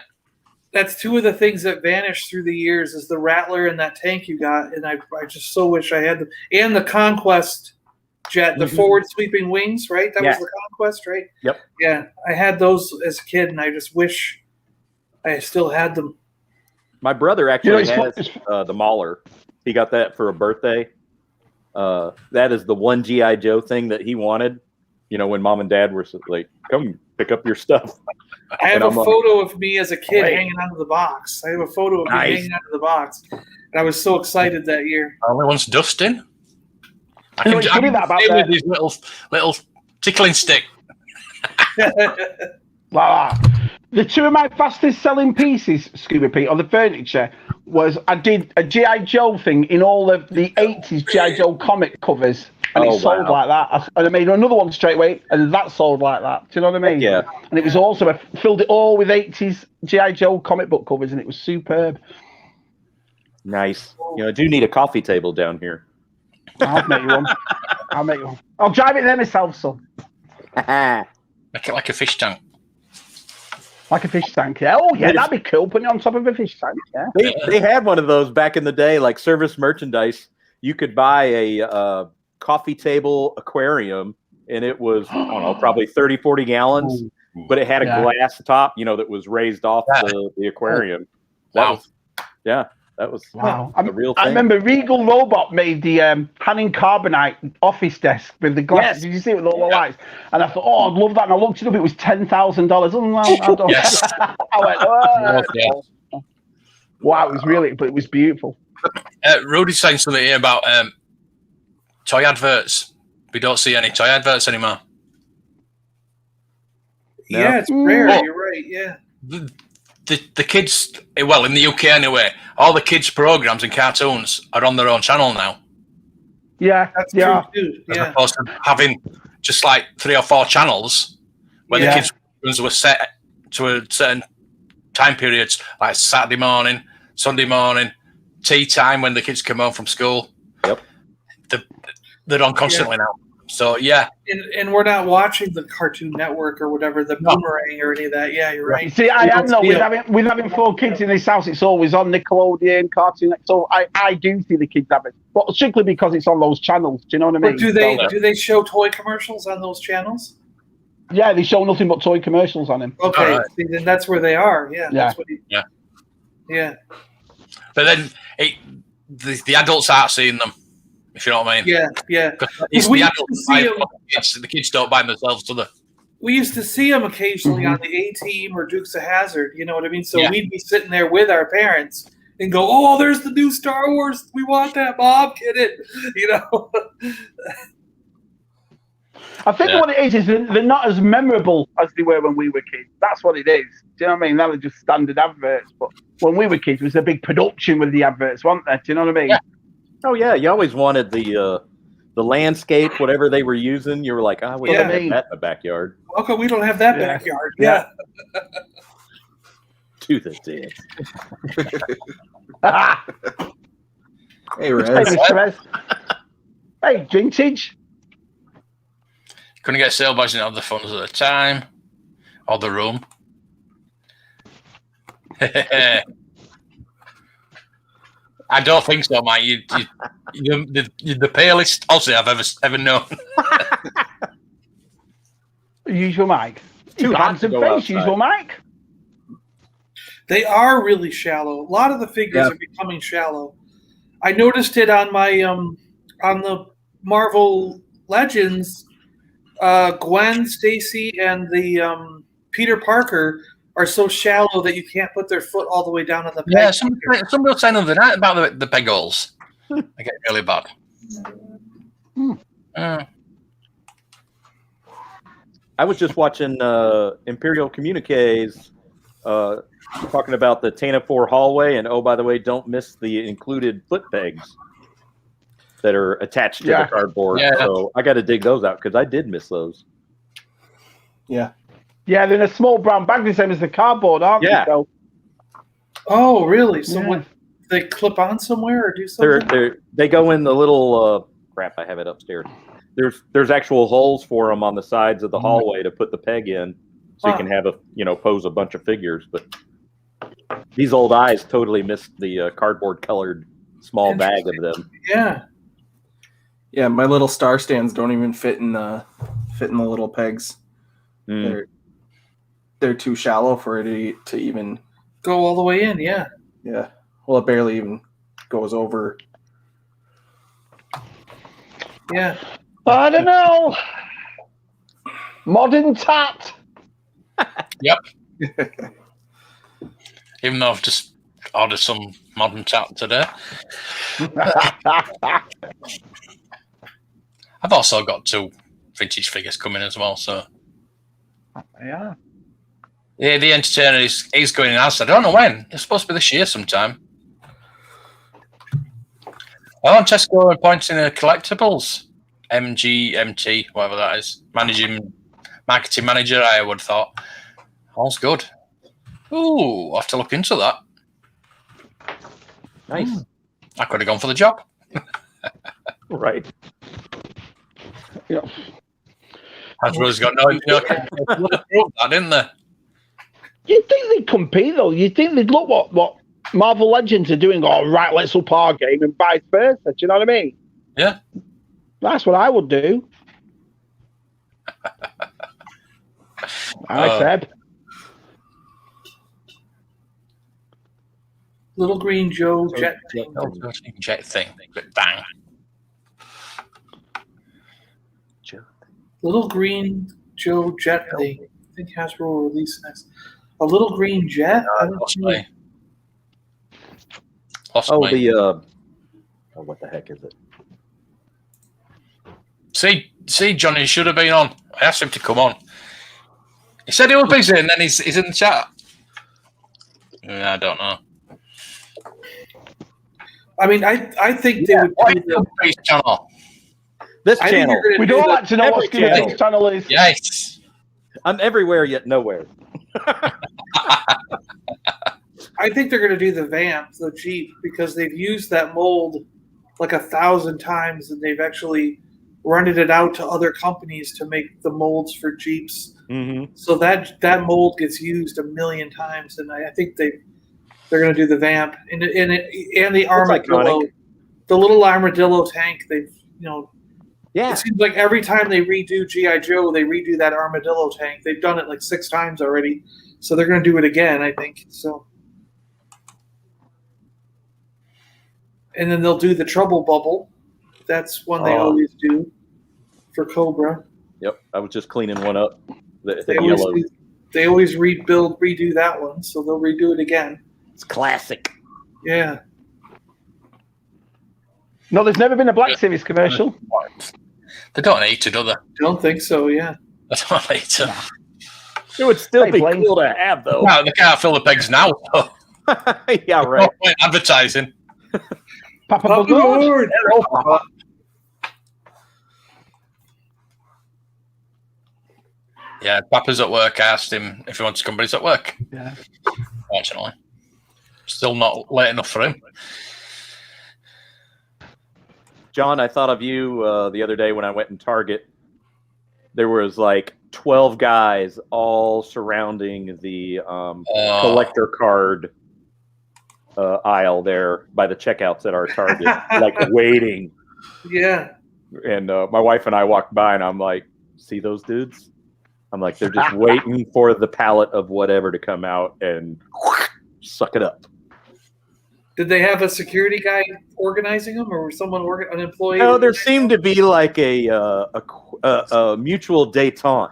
That's two of the things that vanished through the years is the Rattler and that tank you got, and I just so wish I had them. And the Conquest jet, the forward sweeping wings, right? That was the Conquest, right? Yep. Yeah, I had those as a kid, and I just wish I still had them. My brother actually You know, has the Mauler. He got that for a birthday. That is the one GI Joe thing that he wanted, when mom and dad were like, "Come pick up your stuff." I have And a I'm like, photo of me as a kid hanging onto the box. I have a photo of me Nice. hanging onto the box. And I was so excited that year. Only one's Dustin. I You know, can it's funny that about stay with that. his little tickling stick. Like that. The two of my fastest selling pieces, Scuba Pete, on the furniture was I did a G.I. Joe thing in all of the 80s G.I. Joe comic covers, and it sold like that. And I made another one straight away, and that sold like that. Do you know what I mean? Yeah. And it was also, I filled it all with 80s G.I. Joe comic book covers, and it was superb. Nice. I do need a coffee table down here. I'll make you one. I'll drive it there myself, son. Make it like a fish tank. Like a fish tank, yeah. Oh, yeah, that'd be cool. Putting it on top of a fish tank, yeah. They had one of those back in the day, like service merchandise. You could buy a coffee table aquarium, and it was, I don't know, probably 30, 40 gallons, but it had a glass top, that was raised off the aquarium. That was Wow. a real thing. I remember Regal Robot made the Hanning Carbonite office desk with the glasses. Did you see it with all the lights? And I thought, I'd love that. And I looked it up. It was $10,000. Yes. I went, wow, it was beautiful. Rudy's saying something here about toy adverts. We don't see any toy adverts anymore. No. Yeah, it's rare. You're right. Yeah. The kids, well, in the UK anyway, all the kids' programs and cartoons are on their own channel now. Yeah, that's true too. As opposed to having just like 3 or 4 channels where the kids' programs were set to a certain time periods, like Saturday morning, Sunday morning, tea time when the kids come home from school. Yep. They're on constantly now. So, And we're not watching the Cartoon Network or whatever, the Boomerang or any of that. Yeah, you're right. See, with having 4 kids in this house, it's always on Nickelodeon, Cartoon Network. So I do see the kids have it, but strictly because it's on those channels. Do you know what I mean? But do they show toy commercials on those channels? Yeah, they show nothing but toy commercials on them. Okay, see, then that's where they are. Yeah, that's what yeah. But then the adults aren't seeing them. If you know what I mean. Yeah. It's the adults buy them, the kids don't buy them themselves, do they? We used to see them occasionally on the A-Team or Dukes of Hazzard. You know what I mean? So we'd be sitting there with our parents and go, "Oh, there's the new Star Wars. We want that, Mom. Get it?" I think what it is they're not as memorable as they were when we were kids. That's what it is. Do you know what I mean? They were just standard adverts. But when we were kids, it was a big production with the adverts, wasn't there? Do you know what I mean? Yeah. Oh yeah, you always wanted the landscape, whatever they were using. You were like, we don't have that in the backyard. Okay, we don't have that backyard. Yeah. To the dance. Hey, Rez. Hey, vintage. Couldn't get sale budget out of the funds at the time or the room. I don't think so, mate. You're the palest Aussie I've ever known. Use your mic. Too hot to go outside. Use your mic. They are really shallow. A lot of the figures are becoming shallow. I noticed it on my on the Marvel Legends. Gwen Stacy and the Peter Parker are so shallow that you can't put their foot all the way down on the peg. Yeah, somebody was saying the other night about the peg holes. They get really bad. I was just watching Imperial Communiques talking about the Tana 4 hallway, and by the way, don't miss the included foot pegs that are attached to the cardboard. Yeah. So I got to dig those out because I did miss those. Yeah. Yeah, they're in a small brown bag, the same as the cardboard, aren't they? So, oh, really? So what, they clip on somewhere or do something? They go in the little crap. I have it upstairs. There's actual holes for them on the sides of the hallway to put the peg in, so you can have pose a bunch of figures. But these old eyes totally missed the cardboard colored small bag of them. Yeah. Yeah, my little star stands don't even fit in the little pegs. They're too shallow for it to even go all the way in. Yeah. Yeah. Well, it barely even goes over. Yeah. I don't know. Modern tat. Yep. Even though I've just ordered some modern tat today. I've also got 2 vintage figures coming as well, so. Yeah. Yeah, the Entertainer he's going in house. I don't know when. It's supposed to be this year sometime. I'm on Tesco and pointing at collectibles. MT, whatever that is. Marketing manager, I would have thought. All's good. Ooh, I'll have to look into that. Nice. I could have gone for the job. Right. Yeah. Hasbro's got no that, didn't they? You'd think they'd compete, though. You'd think they'd look what Marvel Legends are doing. All right, let's up our game and vice versa. Do you know what I mean? Yeah. That's what I would do. I said. Little Green Joe Jet thing. Jet thing. Bang. Little Green Joe Jet thing. I think Hasbro will release next. A little green jet? I don't know. Possibly. What the heck is it? See, Johnny should have been on. I asked him to come on. He said he was busy, and then he's in the chat. Yeah, I don't know. I mean, I think they would. This channel. This channel. We don't like to know what this channel is. Yes. I'm everywhere yet nowhere. I think they're going to do the Vamp, the Jeep, because they've used that mold like 1,000 times, and they've actually rented it out to other companies to make the molds for Jeeps. Mm-hmm. So that mold gets used 1,000,000 times, and I think they're going to do the Vamp and the Armadillo, the little Armadillo tank. They've Yeah. It seems like every time they redo G.I. Joe, they redo that Armadillo tank. They've done it like 6 times already, so they're going to do it again, I think. So, and then they'll do the Trouble Bubble. That's one they always do for Cobra. Yep, I was just cleaning one up. They always redo that one, so they'll redo it again. It's classic. Yeah. No, there's never been a Black Series commercial. They don't need to, do they? Don't think so, yeah. They don't need to. It would still be Blaine. cool to have, though. No, they can't fill the pegs now. Yeah, right. Advertising. Papa Papa Bogard. Lord. Hello, Papa. Yeah, Papa's at work. I asked him if he wants to come, but he's at work. Yeah. Fortunately. Still not late enough for him. John, I thought of you the other day when I went in Target. There was like 12 guys all surrounding the collector card aisle there by the checkouts at our Target, like waiting. Yeah. And my wife and I walked by, and I'm like, see those dudes? I'm like, they're just waiting for the pallet of whatever to come out and suck it up. Did they have a security guy organizing them, or was someone an employee? No, there seemed to be like a mutual détente.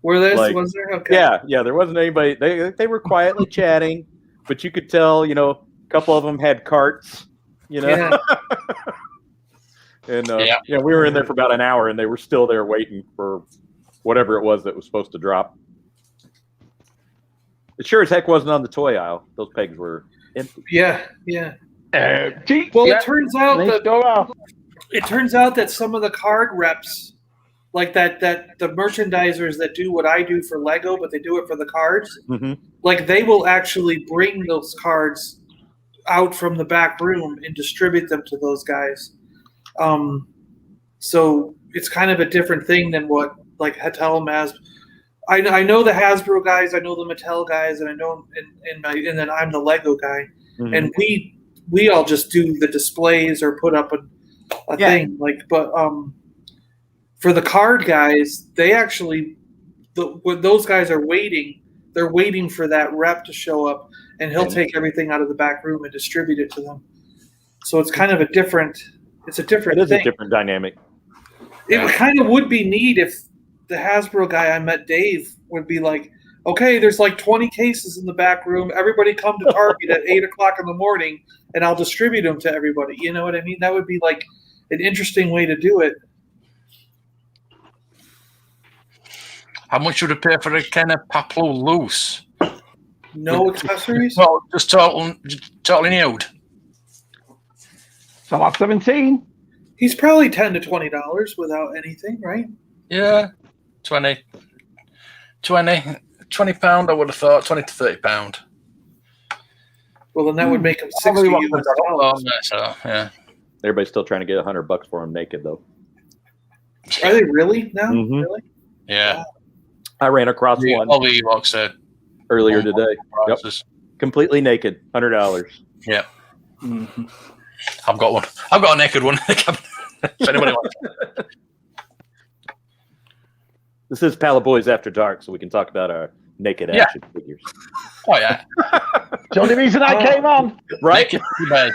Was there? Okay. Yeah, there wasn't anybody. They were quietly chatting, but you could tell, a couple of them had carts, Yeah. And we were in there for about an hour, and they were still there waiting for whatever it was that was supposed to drop. It sure as heck wasn't on the toy aisle. Those pegs were empty. Yeah. Well, It turns out that some of the card reps, like that the merchandisers that do what I do for Lego, but they do it for the cards, like they will actually bring those cards out from the back room and distribute them to those guys. So it's kind of a different thing than what like Mattel has. I know the Hasbro guys, I know the Mattel guys, and I know and then I'm the Lego guy, and we all just do the displays or put up a thing like. But for the card guys, they actually when those guys are waiting, they're waiting for that rep to show up, and he'll take everything out of the back room and distribute it to them. So it's kind of a different. It's a different. It is thing. a different dynamic. It kind of would be neat if the Hasbro guy I met, Dave, would be like, okay, there's like 20 cases in the back room. Everybody come to Target at 8 o'clock in the morning, and I'll distribute them to everybody. You know what I mean? That would be like an interesting way to do it. How much would you pay for a kind of Paplo loose? No accessories? Well, just totally nude. So that's 17. He's probably $10 to $20 without anything, right? Yeah, 20 pound. I would have thought 20 to 30 pound. Well, then that would make him $60 US. So yeah, Everybody's still trying to get $100 for him naked though. Are they really now? Mhm. Really? yeah. I ran across one All the Ewoks said earlier today. Yep. prices. Completely naked, $100. Yeah, Mm-hmm. I've got one. I've got a naked one. If anybody wants. This is Paliboys After Dark, so we can talk about our naked action figures. Oh yeah, The only reason I came on. Right? Naked eBay.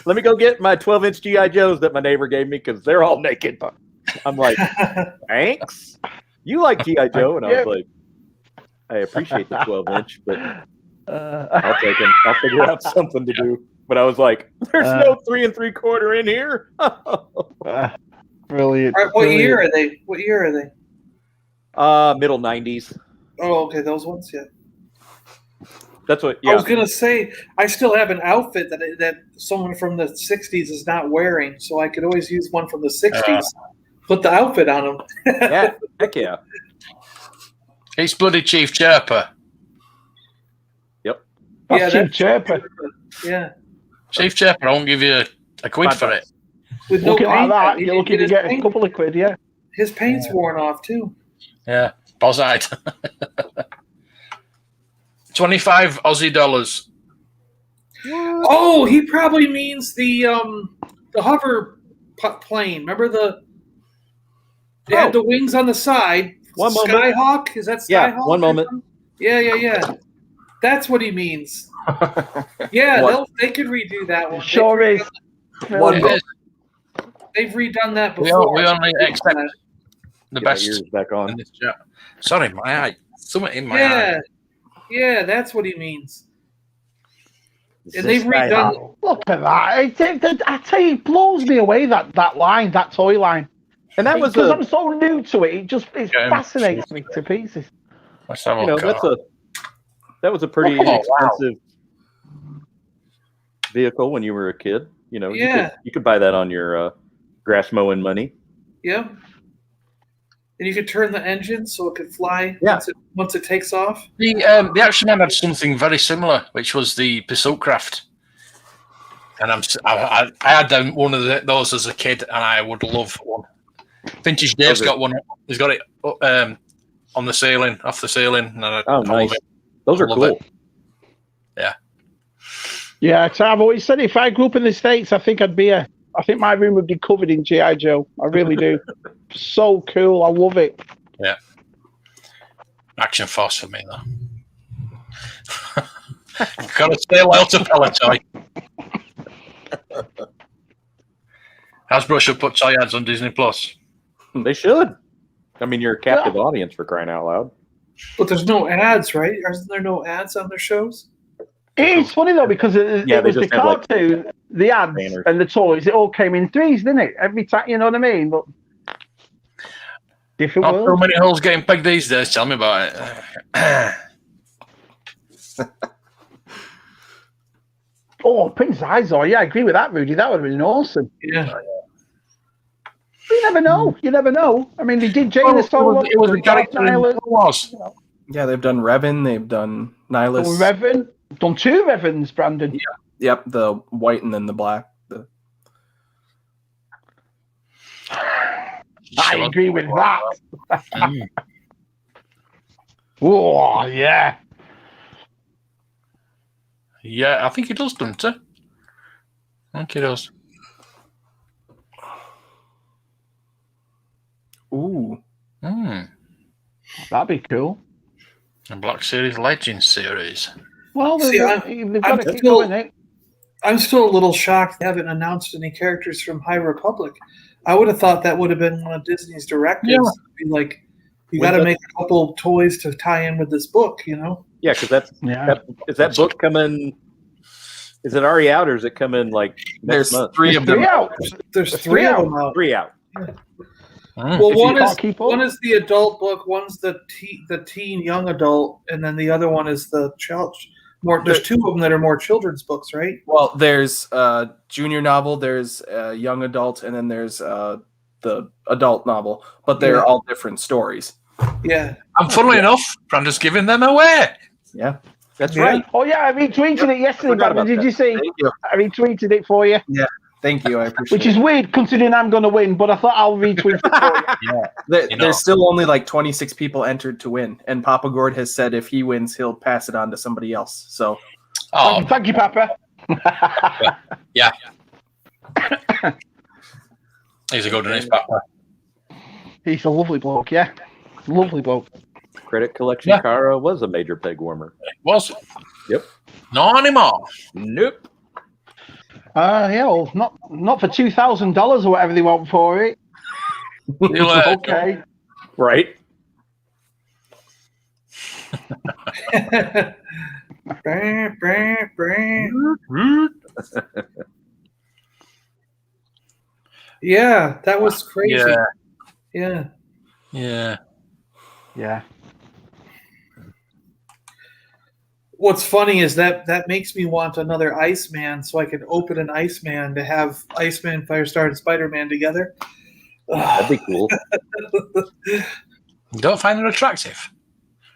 Let me go get my 12-inch G.I. Joes that my neighbor gave me because they're all naked. I'm like, thanks? You like G.I. Joe? And I was like, I appreciate the 12-inch, but I'll take them. I'll figure out something to do. But I was like, there's no 3 3/4 in here. Brilliant. All right, what year are they? What year are they? Middle 90s. Oh, okay, those ones, yeah. That's what, I was gonna say I still have an outfit that someone from the '60s is not wearing, so I could always use one from the '60s. Put the outfit on them. Yeah, heck yeah. It's bloody Chief Chirper. Yep. That's Yeah, Chief Chirper. Yeah, Chief Chirper, I won't give you a quid for it. with no Looking like paint. that, He you're didn't looking to his get a paint. couple of quid, yeah. His paint's worn off too. Yeah, Bozite. 25 Aussie dollars. Oh, he probably means the hover plane. Remember they had the wings on the side. One moment. Skyhawk? Is that Skyhawk? Yeah, one moment. Yeah. That's what he means. Yeah, they could redo that one. Sure is. They've redone that We before. only accept the Get my best ears back on. in this chat. Sorry, my eye. Something in my eye. Yeah, that's what he means. Is And this they've guy redone. hot? Look at that. I tell you, it blows me away, that line, that toy line. And that was Because I'm so new to it, it Yeah. fascinates me to pieces. Let's have a you know, look. that was a pretty Oh, wow. inexpensive vehicle when you were a kid. You know, Yeah. you could buy that on your grass mowing money. Yeah. And you could turn the engine so it could fly Yeah. once it takes off. The Action Man had something very similar, which was the Pursuit Craft. And I had one of those as a kid, and I would love one. Vintage Dave's got one. He's got it on the ceiling, off the ceiling. And I Oh, love nice. it. Those are Love cool. it. Yeah. Yeah, so I've always said if I grew up in the States, I think my room would be covered in G.I. Joe. I really do. So cool. I love it. Yeah. Action Force for me, though. Gotta stay loyal to Pelotoy. Hasbro should put toy ads on Disney Plus. They should. I mean, you're a captive audience for crying out loud. But there's no ads, right? Isn't there no ads on their shows? It's funny though because it they was the just have, like, cartoon, the ads, banners. and the toys. It all came in threes, didn't it? Every time, you know what I mean? But different Not so world. many holes getting pegged these days. Tell me about it. Oh, Prince Izor. Yeah, I agree with that, Rudy. That would have been awesome. Yeah. You never know. You never know. I mean, they did Jane the Solo. It was a character in Star Wars. Yeah, they've done Revan, they've done Nihilus. Revan. Done two Revans, Brandon. Yep, the white and then the black. I agree with that. Mm. Oh, yeah. Yeah, I think he does, doesn't he? I think he does. Ooh. That'd be cool. The Black Series Legends series. Well, See, they've got to keep doing it. I'm still a little shocked they haven't announced any characters from High Republic. I would have thought that would have been one of Disney's directives. Yeah. To be like, you got to make a couple toys to tie in with this book, you know? Yeah, because is that book coming? Is it already out, or is it coming like next There's month? 3 of them. There's three of them out. 3 out. Well, If one you is can't keep up. one is the adult book, one's the teen young adult, and then the other one is the child. There's 2 of them that are more children's books, right? Well, there's a junior novel, there's a young adult, and then there's the adult novel, but they're all different stories. Yeah. And funnily enough, Branda's giving them away. Yeah. That's Yeah. right. Oh, yeah, I retweeted it yesterday, forgot Brandon. about Did that. you see? Thank you. I retweeted it for you. Yeah. Thank you. I appreciate Which is weird considering I'm going to win, but I thought I'll retweet it for you. There's still only like 26 people entered to win, and Papa Gord has said if he wins, he'll pass it on to somebody else. So, Oh, Thank you, Papa. yeah. He's a good one, Papa. He's a lovely bloke, yeah. Lovely bloke. Credit Collection Yeah. Cara was a major peg warmer. Was it? Yep. Not anymore. Nope. Yeah, well, not for $2,000 or whatever they want for it. Okay. Right. Brr, brr, brr. Yeah, that was crazy. Yeah. Yeah. Yeah. Yeah. What's funny is that makes me want another Iceman so I can open an Iceman to have Iceman, Firestar, and Spider-Man together. That'd be cool. You don't find her attractive?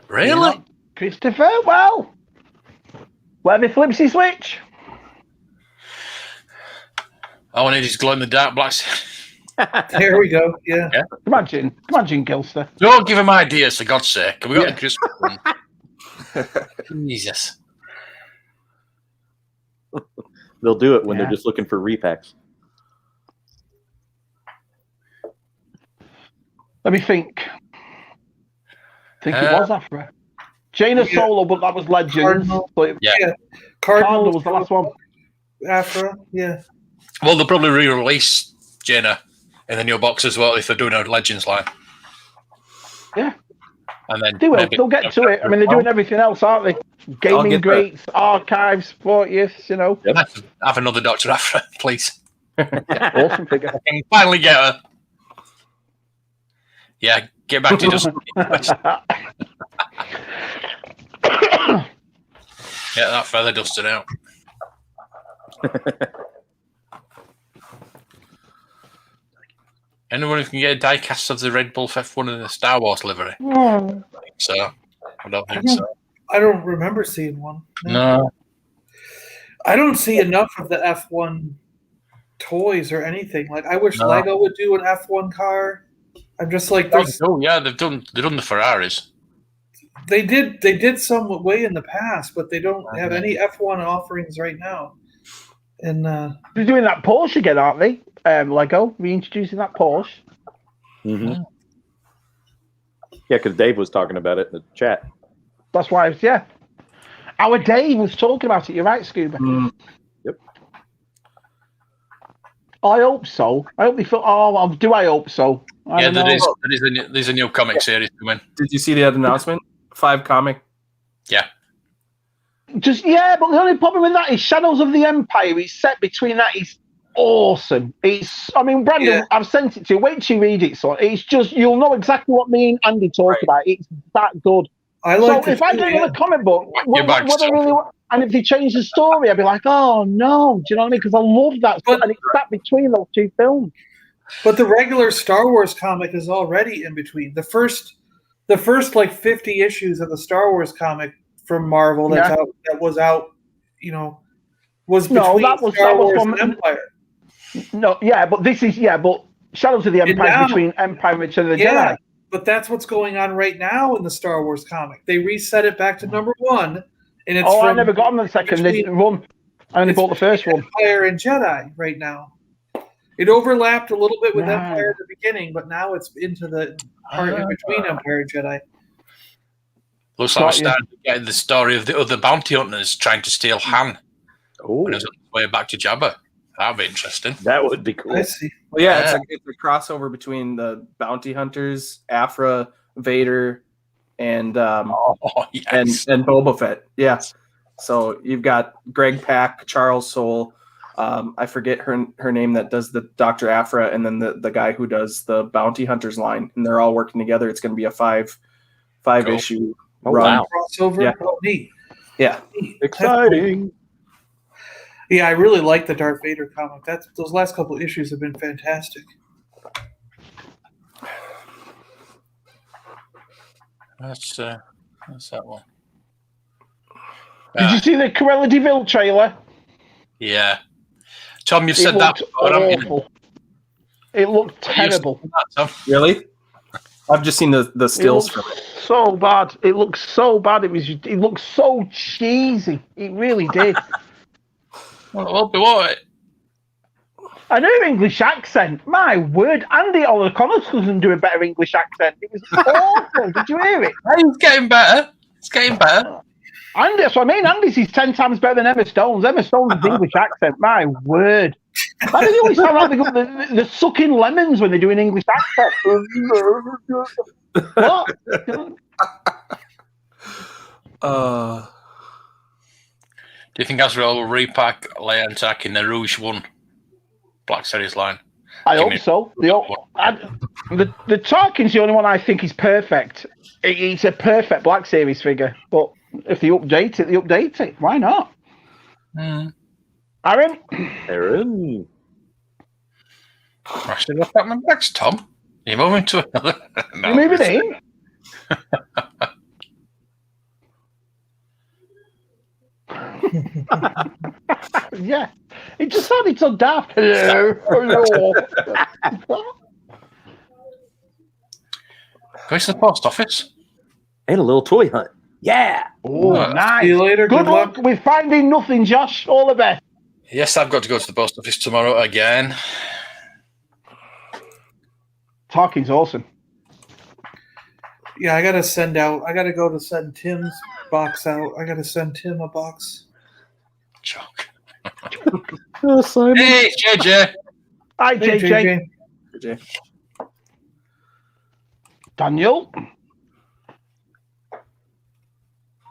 Really? Yeah. Christopher, well, wherever he flips his switch. All I need is glow in the dark black. There we go. Yeah. Imagine, Gilster. Don't give him ideas, for God's sake. Have we got the Christmas one? Jesus. They'll do it when Yeah. they're just looking for repacks. Let me think. I think it was Afra. Jaina Solo, but that was Legends. Cardinal. But Yeah. Cardinal was the last one. Afra. Yeah. Well, they'll probably re-release Jaina in the new box as well if they're doing a Legends line. Yeah. And then They will. maybe- They'll get to it. I mean, they're doing everything else, aren't they? Gaming get greats, archives, 40th, you know. Have another Dr. Afra, please. Awesome figure. I can finally get her. Yeah, get back to just get that feather dusted out. Anyone who can get a die cast of the Red Bull F1 in the Star Wars livery? So, I don't think so. I don't remember seeing one. No. I don't see enough of the F1 toys or anything. Like, I wish No. Lego would do an F1 car. I'm just like, there's, Oh yeah, they've done the Ferraris. they did some way in the past, but they don't have any F1 offerings right now. And They're doing that Porsche again, aren't they? Lego reintroducing that Porsche. Mm-hmm. Yeah, because Dave was talking about it in the chat. That's why, our Dave was talking about it. You're right, Scuba. Yep. I hope so. I hope they feel. Oh, do I hope so? I Yeah, don't know. there's a new comic series coming. did you see that announcement? 5 comic. Yeah. But the only problem with that is Shadows of the Empire. It's set between that. It's awesome. Brandon, Yeah. I've sent it to you. Wait till you read it. So it's just you'll know exactly what me and Andy talk about. It's that good. I like So if I get another comic book, what I really want, and if they change the story, I'd be like, oh no, do you know what I mean? Because I love that stuff, and it's sat between those two films. But the regular Star Wars comic is already in between. The first like 50 issues of the Star Wars comic from Marvel that was out, was between that was Star Wars from and Empire. No, but this is but Shadows of the Empire now- between Empire and Return of the Yeah, Jedi. but that's what's going on right now in the Star Wars comic. They reset it back to number 1, and it's I from never got them the second. They didn't run. I only bought the first one. Empire and Jedi right now. It overlapped a little bit with Right. Empire at the beginning, but now it's into the part in between Empire and Jedi. Looks like we're starting to get the story of the other bounty hunters trying to steal Han Oh, when he was on his way back to Jabba. That'd be interesting. That would be cool. I see. Well, yeah, it's a crossover between the bounty hunters, Afra, Vader, and Yes. and Boba Fett. Yeah. So you've got Greg Pak, Charles Soule. I forget her name that does the Dr. Afra, and then the guy who does the bounty hunters line, and they're all working together. It's going to be a five Cool. issue Oh, run. wow. Crossover. Yeah. Oh, neat. Yeah. Neat. Exciting. Yeah, I really like the Darth Vader comic. Those last couple issues have been fantastic. That's that one. Did you see the Cruella de Vil trailer? Yeah. Tom, you've It said that looked before, haven't you? awful. It looked terrible. Tom? Really? I've just seen the It stills looked from it. so bad. It looked so bad. It looked so cheesy. It really did. Well, what? I know English accent. My word, Andy O'Connor doesn't do a better English accent. It was awful. Did you hear it? Hey, it's getting better. It's getting better. Andy, that's what I mean. Andy's is 10 times better than Emma Stone's. Emma Stone's English accent. My word. Why do they always sound like they're sucking lemons when they do an English accent? What? Do you think Hasbro will repack Leia and Tack in the Rouge One Black Series line? I hope so. The Tarkin's the only one I think is perfect. It's a perfect Black Series figure. But if they update it, they update it. Why not? Aaron? I should have packed my bags, Tom. You're moving to another. No, You moving in? Yeah. It just sounded so daft. Hello. Go to the post office. And a little toy hunt. Yeah. Oh, nice. See you later. Good luck with finding nothing, Josh. All the best. Yes, I've got to go to the post office tomorrow again. Talking's awesome. Yeah, I gotta go to send Tim's box out. I gotta send Tim a box. Joke. Simon. Hey, JJ. Hi, Hey, JJ. JJ. Daniel.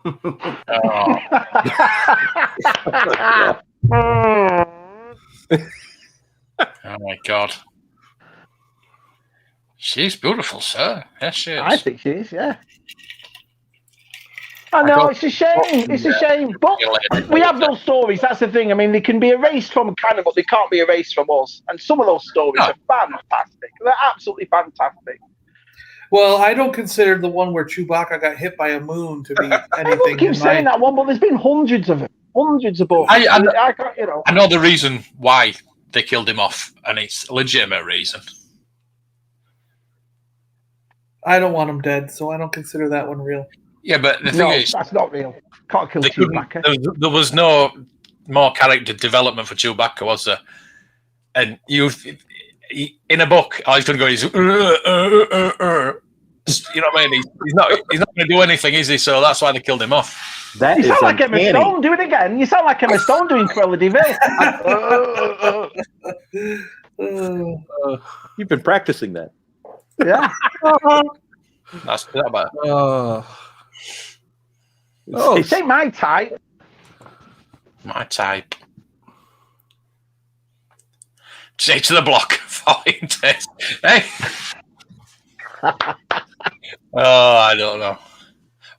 Oh, oh my God. She's beautiful, sir. Yes, she is. I think she is, yeah. I know, it's a shame. It's a shame. But we have those stories. That's the thing. I mean, they can be erased from canon, but they can't be erased from us. And some of those stories are fantastic. They're absolutely fantastic. Well, I don't consider the one where Chewbacca got hit by a moon to be anything. Everyone keeps saying that one, but there's been hundreds of them. Hundreds of books. I know the reason why they killed him off, and it's a legitimate reason. I don't want him dead, so I don't consider that one real. Yeah, but the thing is, that's not real. Can't kill Chewbacca. There was no more character development for Chewbacca, was there? And in a book, all he's going to go is, you know what I mean? He's not going to do anything, is he? So that's why they killed him off. You sound like Emma Stone. Do it again. You sound like Emma Stone doing Cruella de Vil. You've been practicing that. Yeah. That's that bad. It ain't my type. My type. Say to the block. Falling test. Hey. Oh, I don't know.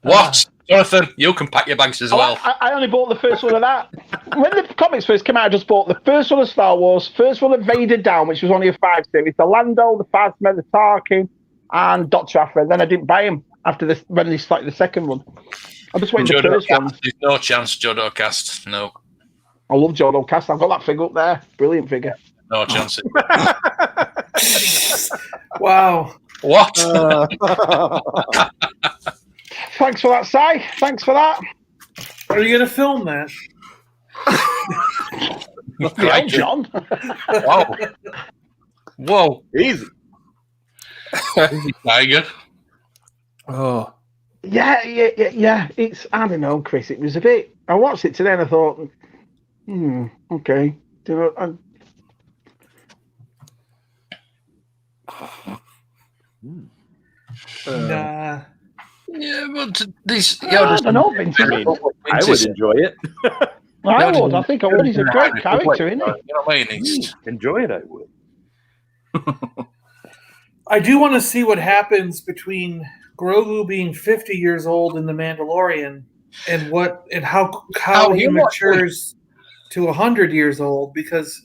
What? Jonathan, you can pack your bags as well. I only bought the first one of that. When the comics first came out, I just bought the first one of Star Wars, first one of Vader Down, which was only a 5 series, the Lando, the Phasma, the Tarkin, and Dr. Afra. Then I didn't buy him after this when they started the second one. I just waiting for the first one. There's no chance, Jodo Cast. No. I love Jodo Cast. I've got that figure up there. Brilliant figure. No chance. Wow. What? Thanks for that, Si. Thanks for that. Are you going to film that? Yeah, John. Wow. Whoa. Easy. Tiger. Oh. Yeah. It's, I don't know, Chris. It was a bit, I watched it today and I thought, okay. Nah. Yeah, but these I don't know, Vincent. I mean, I would enjoy it. I would. I think he's a great character, isn't he? You know what I mean? Enjoy it, I would. I do want to see what happens between Grogu being 50 years old in The Mandalorian and how he matures to 100 years old, because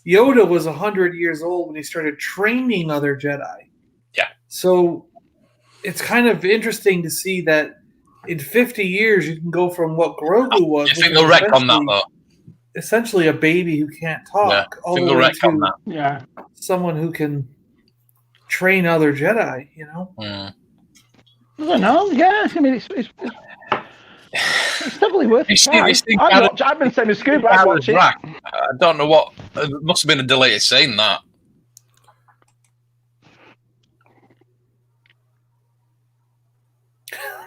Yoda was 100 years old when he started training other Jedi. Yeah. So it's kind of interesting to see that in 50 years you can go from what Grogu was. You think they'll wreck on that, though? Essentially a baby who can't talk, all the way to someone who can train other Jedi, you know? Mm. I don't know. Yeah, I mean, it's definitely worth it. I've been saying to Scoob, I'd watch it. I don't know what. It must have been a deleted scene, that.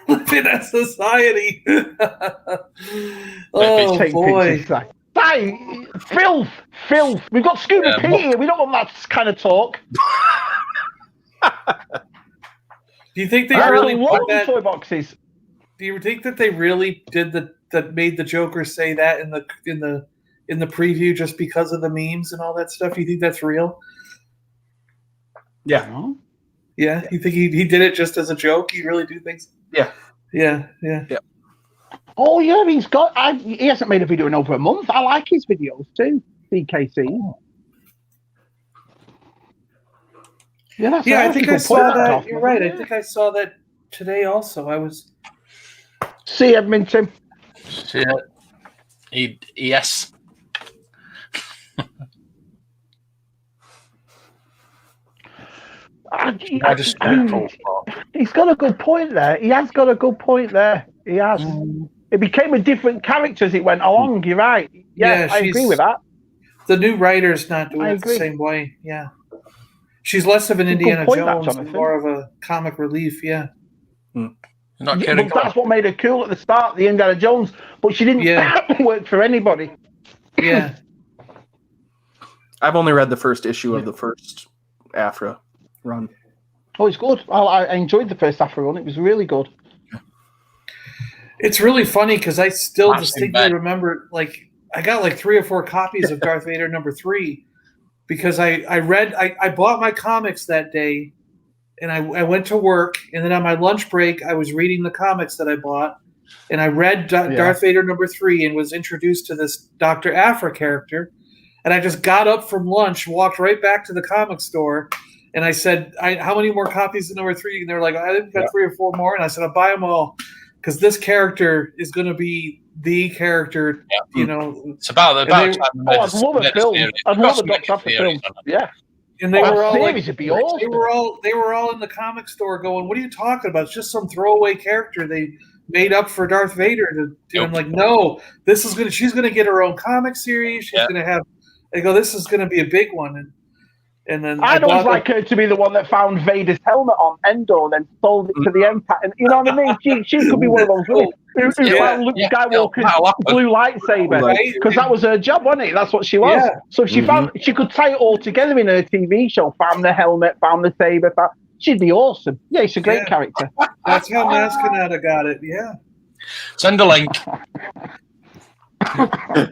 Living in a society. Oh, boy. Hey, filth. We've got Scuba Pete here. We don't want that kind of talk. Do you think they really put that? Toy boxes. Do you think that they really did that made the Joker say that in the preview just because of the memes and all that stuff? You think that's real? Yeah. Yeah. You think he did it just as a joke? You really do think so? Yeah. Yeah. Oh yeah, he hasn't made a video in over a month. I like his videos too, BKC. Yeah, I think I saw that. You're right. I think I saw that today also. I was. See Edmonton. Yes. He's got a good point there. He has got a good point there. He has. It became a different character as it went along. You're right. Yeah, I agree with that. The new writer's not doing it the same way. Yeah. She's less of an Indiana Jones and more of a comic relief. Yeah. Not kidding. But that's what made her cool at the start, the Indiana Jones. But she didn't work for anybody. Yeah. I've only read the first issue of the first Afra run. Oh, it's good. I enjoyed the first Afra run. It was really good. It's really funny because I still distinctly remember, I got 3 or 4 copies of Darth Vader #3 because I bought my comics that day, and I went to work, and then on my lunch break I was reading the comics that I bought, and I read Darth Vader #3 and was introduced to this Dr. Afra character, and I just got up from lunch, walked right back to the comic store, and I said, "How many more copies of #3?" And they were like, "I think we got 3 or 4 more," and I said, "I'll buy them all." Because this character is going to be the character, you know. It's about time. I'd love a film. I'd love a Dr. Afra film. Yeah. And they were all awesome. They were all in the comic store going, "What are you talking about? It's just some throwaway character they made up for Darth Vader." I'm like, "No, she's gonna get her own comic series. She's gonna have." They go, "This is gonna be a big one." And then I'd always like her to be the one that found Vader's helmet on Endor, then sold it to the Empire. And you know what I mean? She could be one of those women who found Luke Skywalker's blue lightsaber, because that was her job, wasn't it? That's what she was. Yeah. So if she could tie it all together in her TV show. Found the helmet, found the saber. She'd be awesome. Yeah, it's a great character. That's how Mascanata got it. Yeah. Send a link.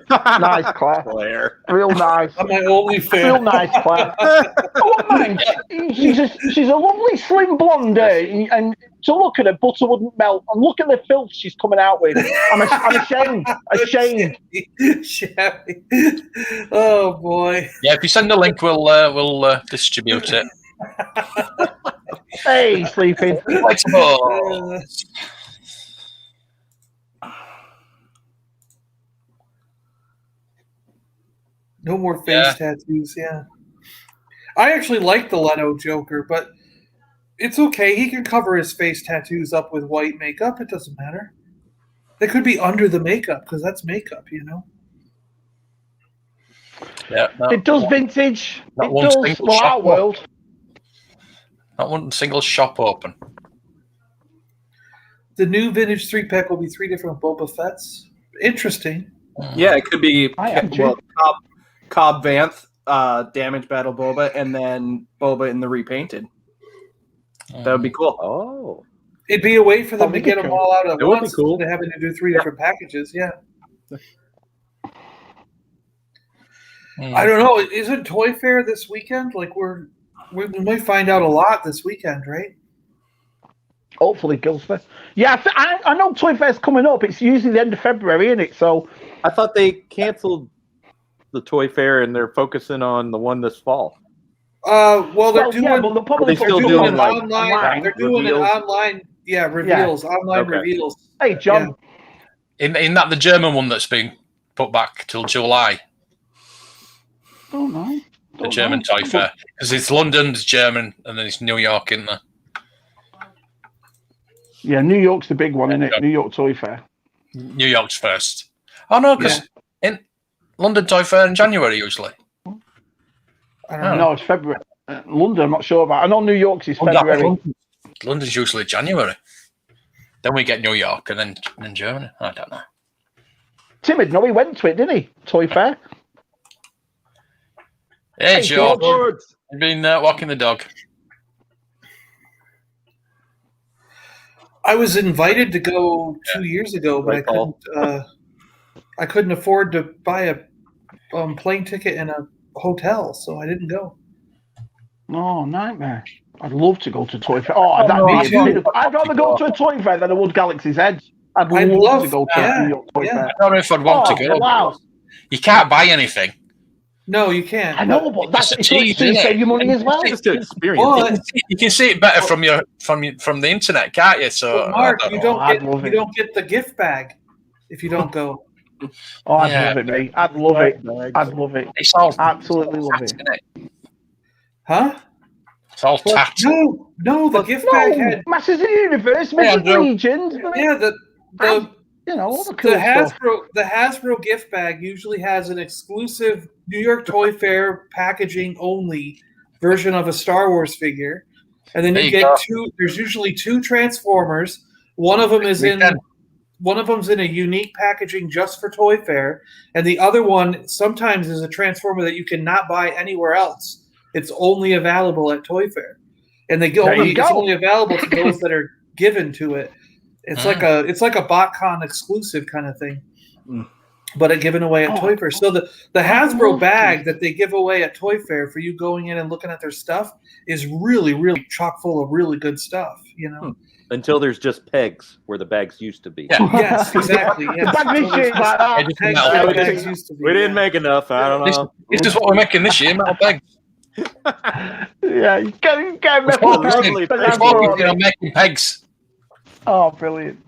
Nice, Claire. Real nice. I'm my only fan. Real nice, Claire. She's a lovely slim blonde, and to look at her, butter wouldn't melt. And look at the filth she's coming out with. I'm ashamed. Shabby. Oh boy. Yeah, if you send the link, we'll distribute it. Hey, sleeping. No more face tattoos, yeah. I actually like the Leto Joker, but it's okay. He can cover his face tattoos up with white makeup. It doesn't matter. They could be under the makeup, because that's makeup, you know? Yeah, it does vintage. It does. Well, our world. Not one single shop open. The new vintage 3-pack will be 3 different Boba Fett's. Interesting. Yeah, it could be Cobb Vanth, Damage Battle Boba, and then Boba in the repainted. That would be cool. Oh, It'd be a way for them That'd to be get them cool. all out at It would be once cool. instead of having to do 3 different packages. Yeah. I don't know. Isn't Toy Fair this weekend? Like we might find out a lot this weekend, right? Hopefully, Gilsford. Yeah, I know Toy Fair's coming up. It's usually the end of February, isn't it? So I thought they canceled the Toy Fair and they're focusing on the one this fall. Well, they're doing. yeah, but they're probably Are they still doing doing, an like, online. They're doing an reveals? online. Yeah, reveals. Online Okay. reveals. Hey, John. In that the German one that's been put back till July, Oh no. the German Toy Fair, because it's London's German and then it's New York in there. Yeah, New York's the big one, isn't it? New York Toy Fair. New York's first. Oh no, because in London Toy Fair in January usually. I don't know. No, it's February. London, I'm not sure about. I know New York's is February. London's usually January. Then we get New York and then Germany. I don't know. Timid, no, he went to it, didn't he? Toy Fair. Hey, George. George. You've been walking the dog. I was invited to go 2 years ago, but Right, Paul. I couldn't afford to buy a plane ticket and a hotel, so I didn't go. Oh, nightmare. I'd love to go to Toy Fair. Oh, that'd be beautiful. I'd rather go to a Toy Fair than I would Galaxy's Edge. I'd love to go to a New York Toy Fair. I don't know if I'd want to go. Wow. You can't buy anything. No, you can't. I know, but that's It's so cheap, you isn't it? save your money as well. Just to experience Well, it. You can see it better from the internet, can't you? So But Mark, I don't you know. I'd love it. don't get the gift bag if you don't go. Oh, I'd Yeah. love it, mate. I'd love it. I'd love it. It's all Absolutely love tat, it. isn't it? Huh? It's all tat. No, the gift bag No, had Masters of the Universe, Mythic Andrew. Legions. the You know, all the cool the stuff. Hasbro gift bag usually has an exclusive New York Toy Fair packaging only version of a Star Wars figure, and then There you you get go. two. There's usually 2 Transformers. One of them is in a unique packaging just for Toy Fair, and the other one sometimes is a Transformer that you cannot buy anywhere else. It's only available at Toy Fair, and you it's go. only available to those that are given to it. It's like a BotCon exclusive kind of thing, but it given away at Toy Fair. So the Hasbro bag that they give away at Toy Fair for you going in and looking at their stuff is really, really chock full of really good stuff. You know. Until there's just pegs where the bags used to be. Yeah. Yes, exactly. Yes. The bag machine like that. Just Pegs metal where the pegs. bags used to be, We didn't yeah. make enough. I don't know. This is what we're making this year, metal pegs. Yeah, you get We're working on making pegs. Oh, brilliant.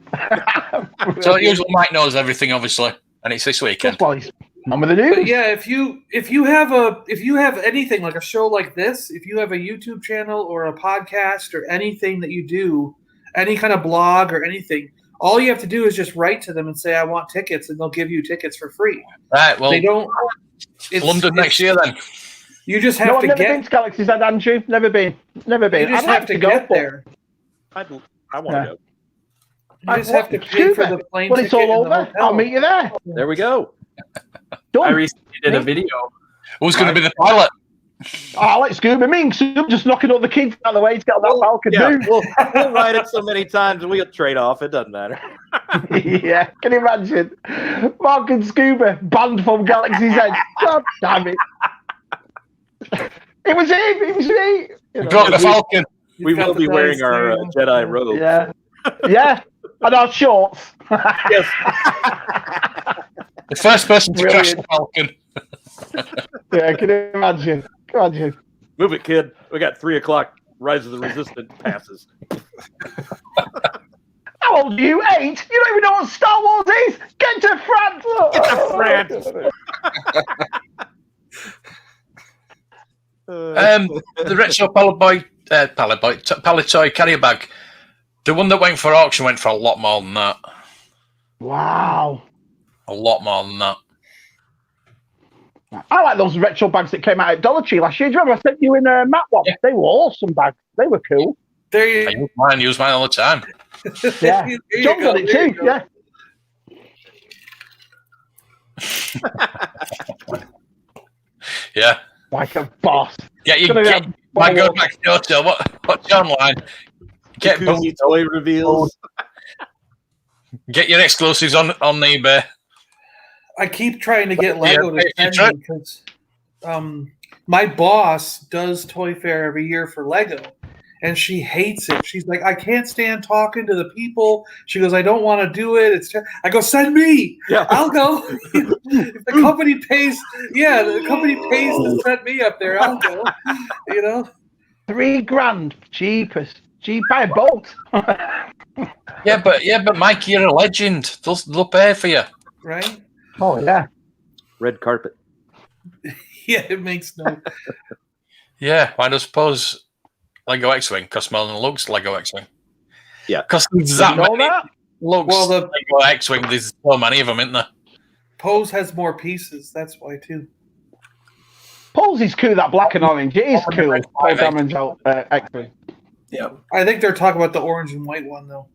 So usually Mike knows everything, obviously, and it's this weekend. Well, he's on with the news. But yeah, if you have anything like a show like this, if you have a YouTube channel or a podcast or anything that you do, any kind of blog or anything, all you have to do is just write to them and say, I want tickets, and they'll give you tickets for free. Right, well, They don't. London next year then. You just No, have I've to never been get. to Galaxy's Edge, Andrew. Never been. Never been. You just I'd have like to go, get but there. I want to Yeah. go. You just have to pay for the plane When it's ticket all and the over, hotel. I'll meet you there. There we go. Done. I recently did a video. Who's going to be the pilot? Oh, like Scooby. Me and Scooby just knocking all the kids out of the way to get on that Falcon. Yeah, Dude. we'll ride it so many times and we'll trade off. It doesn't matter. Yeah, can you imagine? Mark and Scuba banned from Galaxy's Edge. God damn it. It was him. It was me. You know. Brought the Falcon. We got will the be wearing our Jedi robes. Yeah. Yeah. And our shorts. Yes. The first person to crash the Brilliant. Falcon. Yeah, can you imagine? Imagine. Move it, kid. We got 3 o'clock. Rise of the Resistance passes. How old are you? 8? You don't even know what Star Wars is. Get to France. Get to France. The retro Palitoy carrier bag. The one that went for auction went for a lot more than that. Wow. A lot more than that. I like those retro bags that came out at Dollar Tree last year. Do you remember I sent you in a Matt one? Yeah. They were awesome bags. They were cool. There I you, use mine all the time. Yeah. there you John go, got it there you too. go. Yeah. Yeah. Like a boss. Yeah, you Gonna get. get- I go back to the hotel. What's your online? Get Jacuzzi toy reveals. Get your exclusives on eBay. I keep trying to get Lego to Yeah, send me because my boss does Toy Fair every year for Lego, and she hates it. She's like, I can't stand talking to the people. She goes, I don't want to do it. I go, send me. Yeah. I'll go. If the company pays, the company pays to set me up there. I'll go. You know, $3,000 cheapest. Cheap buy a boat. Yeah, but Mike, you're a legend. They'll pay for you. right? Oh yeah. Red carpet. Yeah, it makes no. Yeah, I suppose Lego X-Wing costs more than looks Lego X-Wing. Yeah. Because there's that You know many that? looks Well, the- Lego X-Wing. There's so many of them, isn't there? Pose has more pieces. That's why too. Pulse is cool. That black and orange. It is cool. Right. Paul Dameron's X-Wing. Yeah. I think they're talking about the orange and white one though.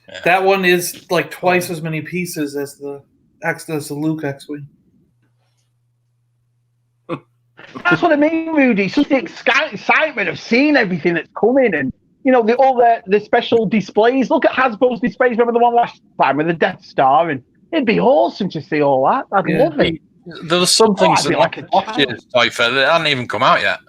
Yeah. That one is like twice as many pieces as the Luke X-Wing. That's what I mean, Rudy. It's just the excitement of seeing everything that's coming, and all the special displays. Look at Hasbro's displays. Remember the one last time with the Death Star, and it'd be awesome to see all that. I'd love it. There's some things I'd be that like a last year's Toy Fair that haven't even come out yet.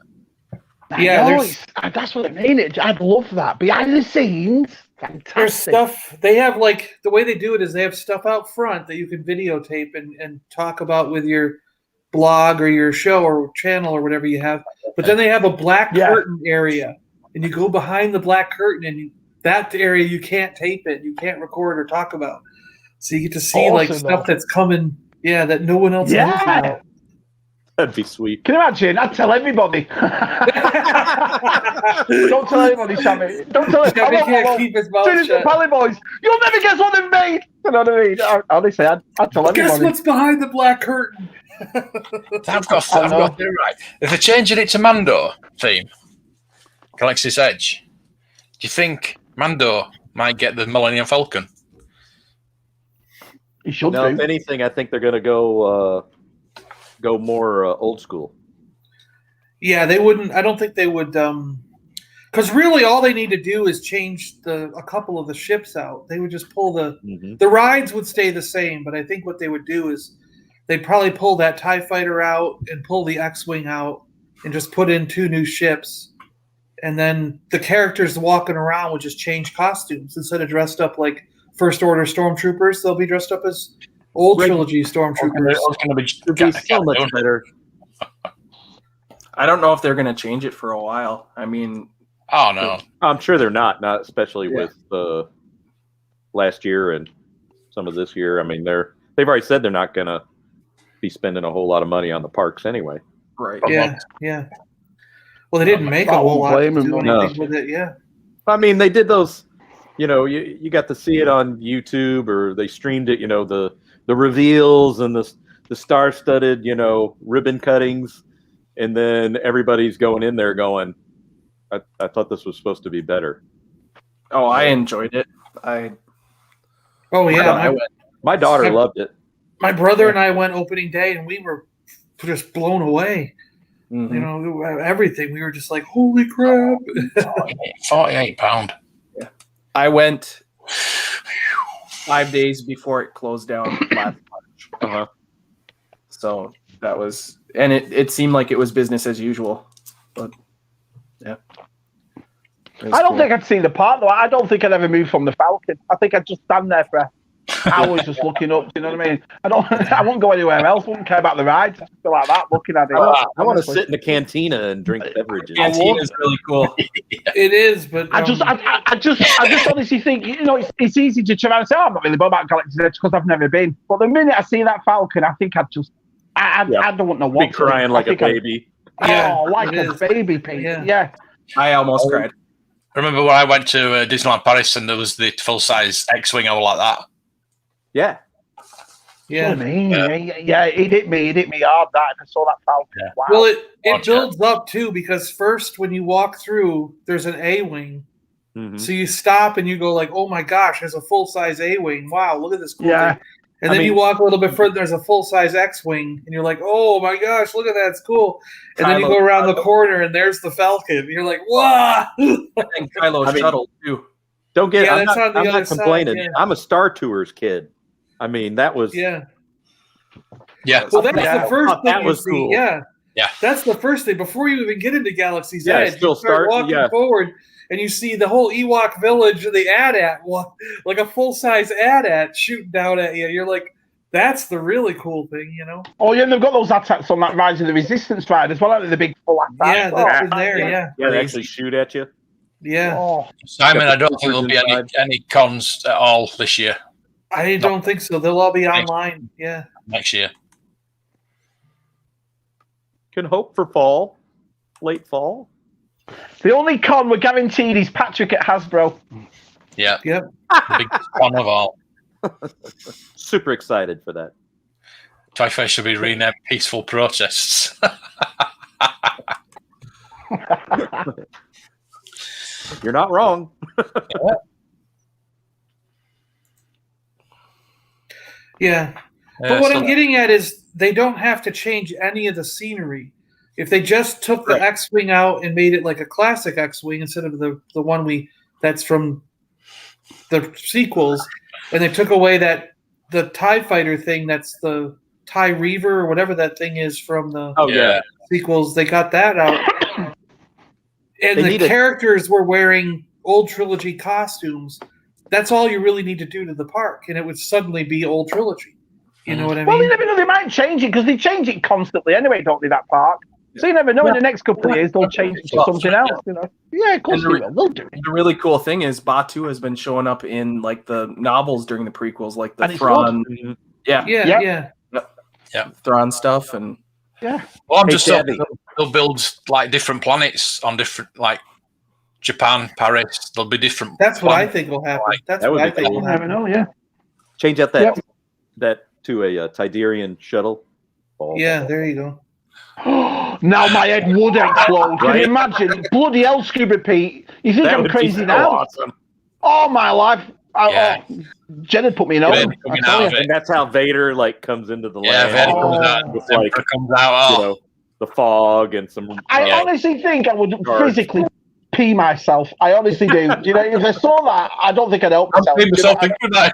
That's what I mean. I'd love that behind the scenes. Fantastic. There's stuff they have, like the way they do it is they have stuff out front that you can videotape and talk about with your blog or your show or channel or whatever you have. But then they have a black curtain area, and you go behind the black curtain, and that area you can't tape it, you can't record or talk about. So you get to see like stuff that's coming, that no one else knows about. That'd be sweet. Can you imagine? I'd tell everybody. Don't tell anybody, Sammy. Don't tell Sammy can't keep his mouth shut. Paliboys. You'll never guess what they've made. You know what I mean? Honestly, I'd tell everybody. Guess what's behind the black curtain? I've got it right. If they're changing it to Mando theme, Galaxy's Edge, do you think Mando might get the Millennium Falcon? He should No, do. if anything, I think they're going to go more old school. Yeah, they wouldn't. I don't think they would. Because really, all they need to do is change a couple of the ships out. They would just pull the rides would stay the same, but I think what they would do is they'd probably pull that TIE fighter out and pull the X-Wing out and just put in 2 new ships. And then the characters walking around would just change costumes. Instead of dressed up like First Order stormtroopers, they'll be dressed up as old trilogy stormtroopers. It'd be so much better. I don't know if they're going to change it for a while. I mean, oh no, I'm sure they're not especially with last year and some of this year. I mean, they've already said they're not going to be spending a whole lot of money on the parks anyway. right. Yeah. Well, they didn't make a whole lot to do anything with it. Yeah. I mean, they did those. You got to see it on YouTube, or they streamed it. The reveals and the star-studded, ribbon cuttings, and then everybody's going in there going, I thought this was supposed to be better. Oh, I enjoyed it. My daughter loved it. My brother and I went opening day, and we were just blown away. Mm-hmm. Everything. We were just like, holy crap. £48. Yeah. I went 5 days before it closed down last March. Uh-huh. So that was, and it seemed like it was business as usual. But yeah. I don't think I'd see the park though. I don't think I'd ever move from the Falcon. I think I'd just stand there for hours just looking up. Do you know what I mean? I wouldn't go anywhere else. Wouldn't care about the rides. Just feel like that, looking at it. I want to sit in the cantina and drink beverages. Cantina is really cool. It is, but I just honestly think it's easy to try and say, I'm not really bothered about Galaxy's Edge because I've never been. But the minute I see that Falcon, I think I don't know what. Be crying like a baby. Like a baby, Pete. Yeah. I almost cried. Remember when I went to Disneyland Paris and there was the full-size X-Wing all like that? Yeah. Yeah. Yeah, it hit me hard that I saw that Falcon. Yeah. Wow. Well, it builds up too, because first when you walk through, there's an A-Wing. Mm-hmm. So you stop and you go like, oh my gosh, there's a full-size A-Wing. Wow, look at this cool thing. And then you walk a little bit further, there's a full-size X-Wing, and you're like, oh my gosh, look at that, it's cool. And then you go around the corner, and there's the Falcon. And you're like, wow! And Kylo's shuttle, too. Don't get. Yeah, I'm that's not, on the I'm other not complaining. side, yeah. I'm a Star Tours kid. I mean, that was. Yeah. Yeah. Well, that's Yeah, the I first thought thing that you was see. cool. Yeah. Yeah. That's the first thing. Before you even get into Galaxy's Yeah, Edge, still you start start- walking yeah. forward and you see the whole Ewok village of the AT-AT, like a full-size AT-AT shooting down at you. You're like, that's the really cool thing, you know? Oh, yeah, and they've got those attacks on that Rise of the Resistance ride as well, aren't they? The big full attack. Yeah, that's in there, yeah. Yeah, they actually shoot at you. Yeah. Oh, Simon, Got I the don't think there'll be inside. any cons at all this year, I don't think so. They'll all be online. Yeah. next year. Can hope for fall, late fall. the only con we're guaranteed is Patrick at Hasbro. Yeah. Yep. The biggest con of all. Super excited for that. Toy Fair should be renamed Peaceful Protests. You're not wrong. Yeah. But what I'm getting at is they don't have to change any of the scenery. If they just took the X-Wing out and made it like a classic X-Wing instead of the one that's from the sequels, and they took away the TIE fighter thing that's the TIE Reaver or whatever that thing is from the sequels, they got that out. And the characters were wearing old trilogy costumes. That's all you really need to do to the park, and it would suddenly be old trilogy. You know what I mean? Well, you never know. They might change it because they change it constantly anyway, don't they, that park? So you never know. In the next couple of years, they'll change it to something else, you know? Yeah, of course they will. They'll do it. The really cool thing is Batu has been showing up in like the novels during the prequels, like the And it's Thrawn. Yeah. Thrawn stuff. And Yeah. Well, I'm Hey, just Debbie. they'll build like different planets on different, like Japan, Paris. There'll be different. That's what I planets. think will happen. That's That would what I be think cool. will You never happen. know, yeah. Change out that to a Tidarian shuttle. Yeah, there you go. Now my head would explode. Can Right? you imagine? Bloody hell, Scuba Pete. You think That I'm would be crazy so now? awesome. Oh, my life. Yeah. Jen had put me in Yeah, over. coming out of it. And that's how Vader like comes into the Yeah, land. Vader Oh. comes out. With, Emperor like, comes out. you Oh, know, the fog and some. I honestly think I would physically pee myself. I honestly do. You know, if I saw that, I don't think I'd help I'm myself. seeing You know, myself thinking that.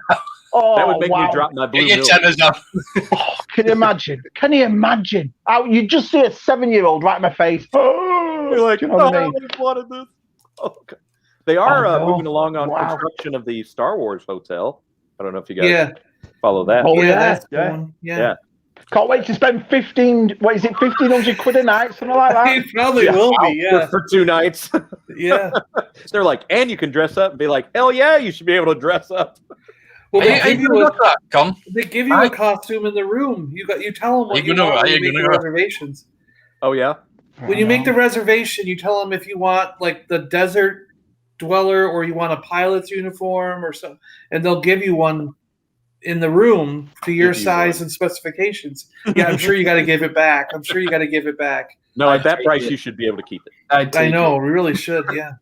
oh, That would make wow. me drop my blue Get your milk. tenors on. Oh, can you imagine? Can you imagine? You just see a 7-year-old right in my face. You're like, Do you know what I "Oh, mean? I wanted this." Oh, God. They are Oh, no. moving along on Wow. construction of the Star Wars hotel. I don't know if you guys Yeah. follow that. Oh, yeah. That's the Yeah. one. Yeah. Yeah. Can't wait to spend 1,500 quid a night, something like that. It probably will be, yeah. For 2 nights. Yeah. They're like, and you can dress up and be like, hell yeah, you should be able to dress up. Well, Are you gonna go to that, Con? they give you a costume in the room. You tell them what Are you you gonna- want are when you you make gonna the go? reservations. Oh yeah. When you make the reservation, you tell them if you want like the desert dweller or you want a pilot's uniform or something, and they'll give you one in the room to your Give you size one. and specifications. Yeah, I'm sure you got to give it back. No, at that take price, it. you should be able to keep it. I know, we really should. Yeah,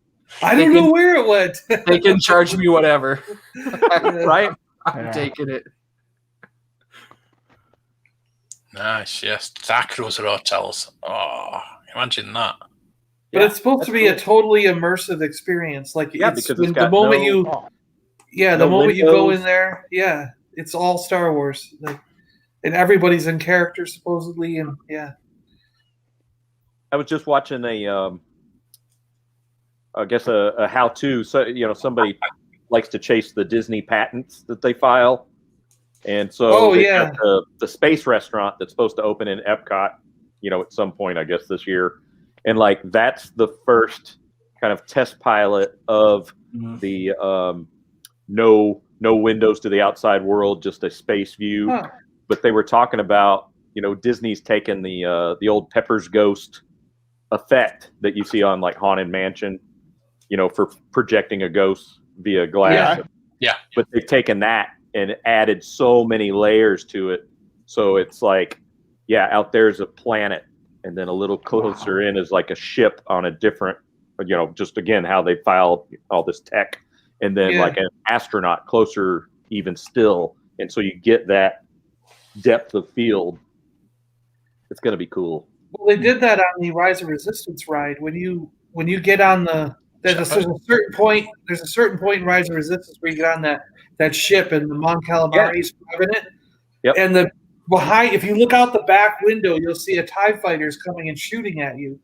I They don't can- know where it went. They can charge me whatever. Right? I'm Yeah. taking it. Nice, yes. Sacros are hotels. Oh, imagine that. But it's supposed that's to be a cool. totally immersive experience. Like Yeah, it's because when it's the got moment no- you, Oh. yeah, the no moment you go windows. in there, yeah, it's all Star Wars, like, and everybody's in character supposedly, and yeah, I was just watching I guess a how-to. So somebody likes to chase the Disney patents that they file, and so Oh, they've yeah. got the space restaurant that's supposed to open in Epcot, at some point, I guess this year, and like that's the first kind of test pilot of the no windows to the outside world, just a space view. Huh. But they were talking about Disney's taken the old Pepper's Ghost effect that you see on like Haunted Mansion, for projecting a ghost via glass. Yeah. But they've taken that and added so many layers to it. So it's like, out there's a planet, and then a little closer in is like a ship on a different, just again, how they file all this tech. And then like an astronaut closer even still. And so you get that depth of field. It's going to be cool. well, they did that on the Rise of Resistance ride when you get on the There's a certain point. There's a certain point in Rise of Resistance where you get on that ship and the Mon Calamari's driving it. Yep. And the behind, if you look out the back window, you'll see a TIE fighters coming and shooting at you.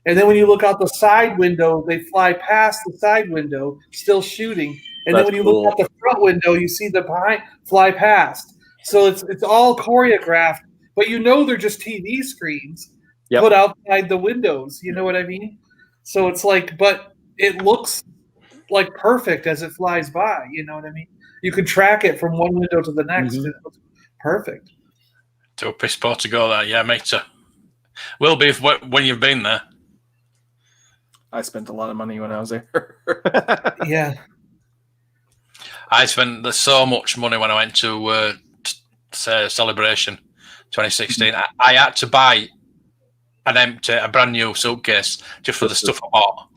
And then when you look out the side window, they fly past the side window, still shooting. And then when you look out the front window, you see the behind fly past. So it's all choreographed, but you know they're just TV screens put outside the windows. You know what I mean? So it's like, but it looks like perfect as it flies by. You know what I mean? You could track it from one window to the next. Mm-hmm. It looks perfect. To a piss poor to go there, yeah, mate. Will be when you've been there. I spent a lot of money when I was there. Yeah. I spent so much money when I went to Celebration 2016. I had to buy a brand new suitcase just for the stuff I bought.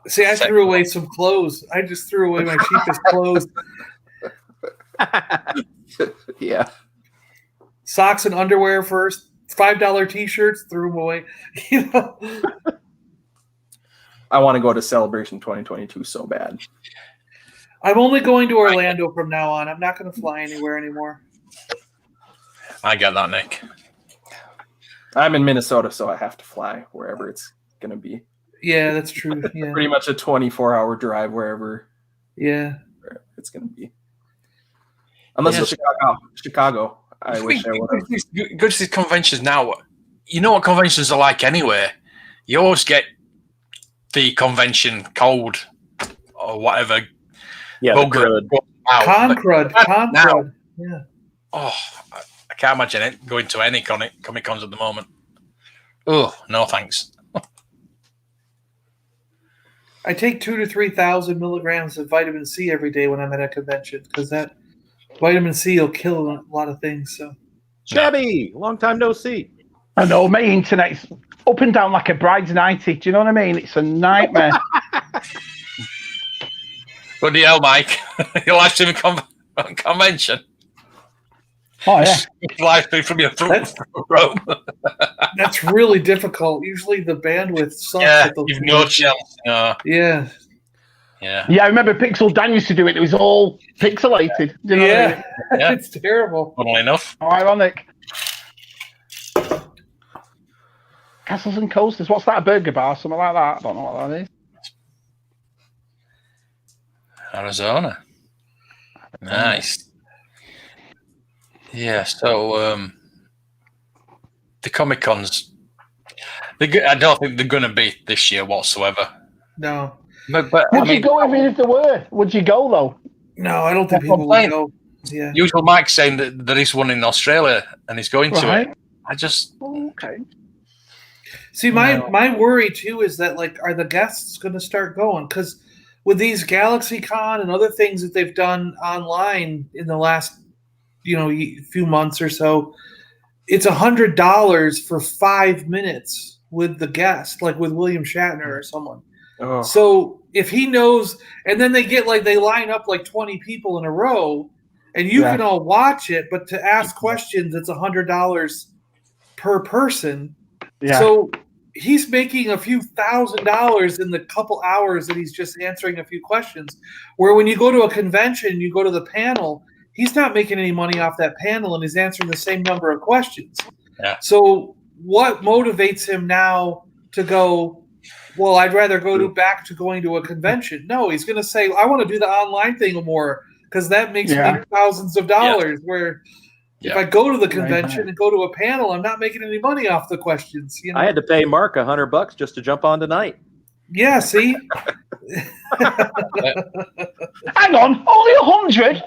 See, I threw away some clothes. I just threw away my cheapest clothes. Yeah. Socks and underwear first. $5 T-shirts, threw them away. You know? I want to go to Celebration 2022 so bad. I'm only going to Orlando from now on. I'm not going to fly anywhere anymore. I get that, Nick. I'm in Minnesota, so I have to fly wherever it's going to be. Yeah, that's true. Yeah. Pretty much a 24-hour drive wherever it's going to be. Unless it's Chicago. I wish I would have. Go to these conventions now. You know what conventions are like anyway. You always get the convention cold or whatever. Yeah, Concrud. Yeah. Oh, I can't imagine it going to any Comic Cons at the moment. Oh, no thanks. I take 2,000 to 3,000 milligrams of vitamin C every day when I'm at a convention because that vitamin C will kill a lot of things. So, Shabby, long time no see. I know, my internet's up and down like a bride's 90. Do you know what I mean? It's a nightmare. Bloody hell, Mike. Your live streaming convention. Oh, yeah. Live stream from your front row. That's really difficult. Usually the bandwidth sucks. Yeah, you've no chance. No. Yeah. Yeah. Yeah, I remember Pixel Dan used to do it. It was all pixelated. Do you know what I mean? Yeah. It's terrible. Funnily enough. Oh, ironic. Castles and Coasters. What's that? A burger bar? Something like that? I don't know what that is. Arizona. Nice. Yeah, so the Comic Cons, I don't think they're going to be this year whatsoever. No. But would you go even if there were? Would you go though? No, I don't think people would go. Yeah. Usual Mike's saying that there is one in Australia and he's going to it. I just okay. See, my worry too is that are the guests going to start going? Because with these GalaxyCon and other things that they've done online in the last few months or so, it's $100 for 5 minutes with the guest, like with William Shatner or someone. Oh. So if he knows, and then they line up like 20 people in a row, and you can all watch it, but to ask questions, it's $100 per person. Yeah. So he's making a few $1,000s in the couple hours that he's just answering a few questions. Where when you go to a convention, you go to the panel, he's not making any money off that panel, and he's answering the same number of questions. Yeah. So what motivates him now to go, well, I'd rather go back to going to a convention? No, he's going to say, I want to do the online thing more because that makes me thousands of dollars. Where if I go to the convention and go to a panel, I'm not making any money off the questions. I had to pay Mark $100 just to jump on tonight. Yeah, see? Hang on, only 100?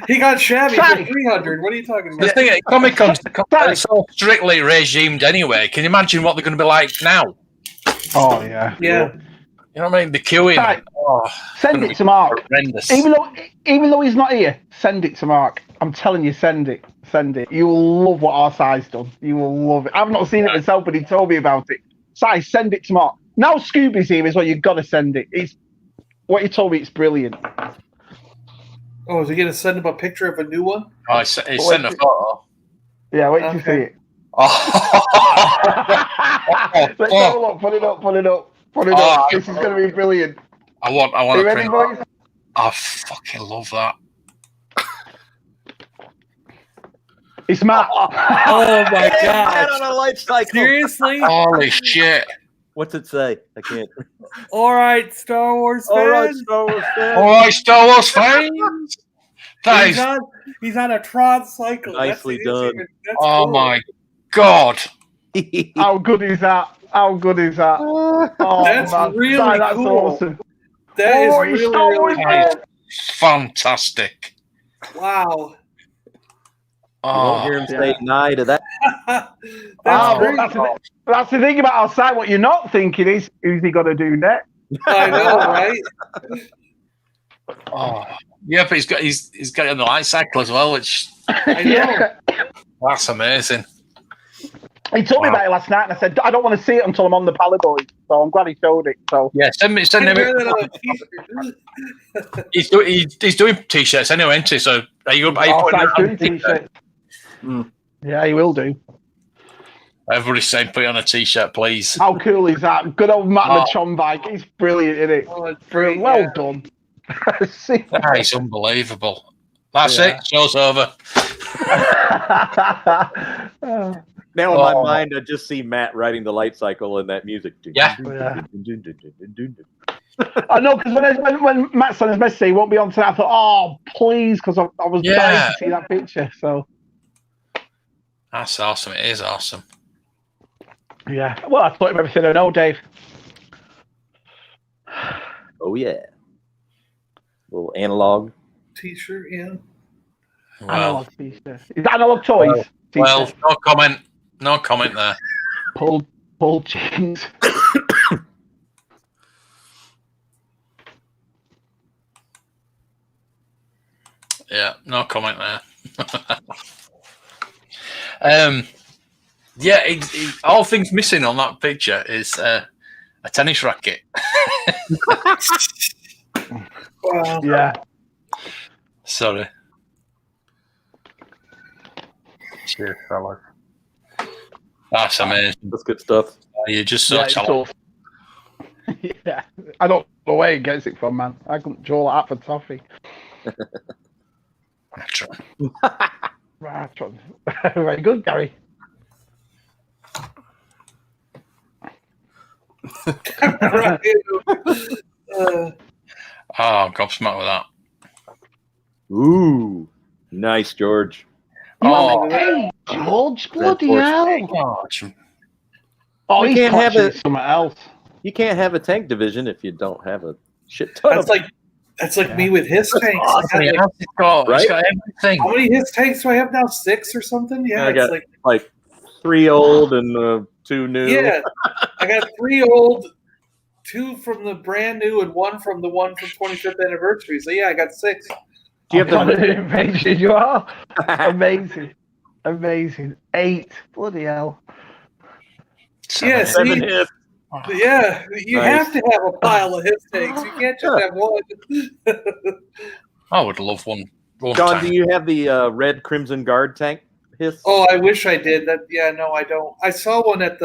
He got shabby for 300. What are you talking about? The thing is, Comic Cons are so strictly regimed anyway. Can you imagine what they're going to be like now? Oh, yeah. Yeah. You know what I mean? The queuing. Right. Send it to Mark. Horrendous. Even though he's not here, send it to Mark. I'm telling you, send it. Send it. You will love what our side's done. You will love it. I've not seen it myself, but he told me about it. Si, send it to Mark. Now Scooby's here as well. You've got to send it. It's what you told me. It's brilliant. Oh, is he going to send him a picture of a new one? Oh, he sent a photo. Yeah, wait till you see it. Let's have a look. Put it up. This is going to be brilliant. I want Are to you ready, print. boys? I fucking love that. It's Matt. Oh my That god! on a light cycle. Seriously? Holy shit! What's it say? I can't. All right, Star Wars fans. All right, Star Wars fans. All right, Star Wars fans. That is, He's on a Tron cycle. Nicely done. That's oh cool. my god! How good is that? Oh, That's man. really That's cool. awesome. That is Oh, it's really, Star really Wars cool. fans. Fantastic. Wow. You won't hear Oh, him say "nigh" to that. That's great. That's the thing about our site. What you're not thinking is, who's he going to do next? I know, right? oh. Yeah, but he's got it on the light cycle as well, which I know. that's amazing. He told me about it last night, and I said I don't want to see it until I'm on the Paliboys. So I'm glad he showed it. So Yeah, send him. Wear that on a t-shirt. He's doing t-shirts anyway, isn't he? So are you I'll putting it start on doing a t-shirt? t-shirts. Yeah, he will do. Everybody's saying put it on a t-shirt, please. How cool is that? Good old Matt and Oh. the Chom bike. He's brilliant, isn't it? Oh, it's great. Well yeah. done. See? That is unbelievable. That's Yeah. it. Show's over. Now in my Oh. mind, I just see Matt riding the light cycle and that music. Yeah. I know, because when Matt sent his message, he won't be on tonight. I thought, oh, please, because I was Yeah. dying to see that picture. So That's awesome. It is awesome. yeah, well, I taught him everything I know, Dave. Oh yeah. Little analog. T-shirt, yeah. Well, Analog t-shirt. Is that analog toys? well, T-shirt. no comment. No comment there. Pull jeans. Yeah, no comment there. Yeah, all things missing on that picture is a tennis racket. Wow. Yeah. Sorry. Cheers, fellas. That's amazing. That's good stuff. You're just so Yeah, it's talented. tough. Yeah. I don't know where he gets it from, man. I couldn't draw that for toffee. Right. Very good, Gary. Right. Oh, gobsmacked with that. Ooh, nice, George. Oh, Hey, George, bloody George. hell. gosh. Oh, You he's can't have clutching it. something else. You can't have a tank division if you don't have a shit ton That's of. like me with his tanks. I got, He's got Right? everything. how many his tanks do I have now? 6 or something? Yeah, I it's got like 3 old and 2 new. yeah. I got 3 old, 2 from the brand new, and 1 from the 25th anniversary. So yeah, I got 6. Do you have the? Amazing, you are. Amazing. 8. Bloody hell. Yeah, 7 see, hits. yeah, you Nice. have to have a pile of his tanks. You can't just have one. I would love one. John, tank. do you have the red Crimson Guard tank? Hiss? Oh, I wish I did. That. Yeah, no, I don't. I saw one at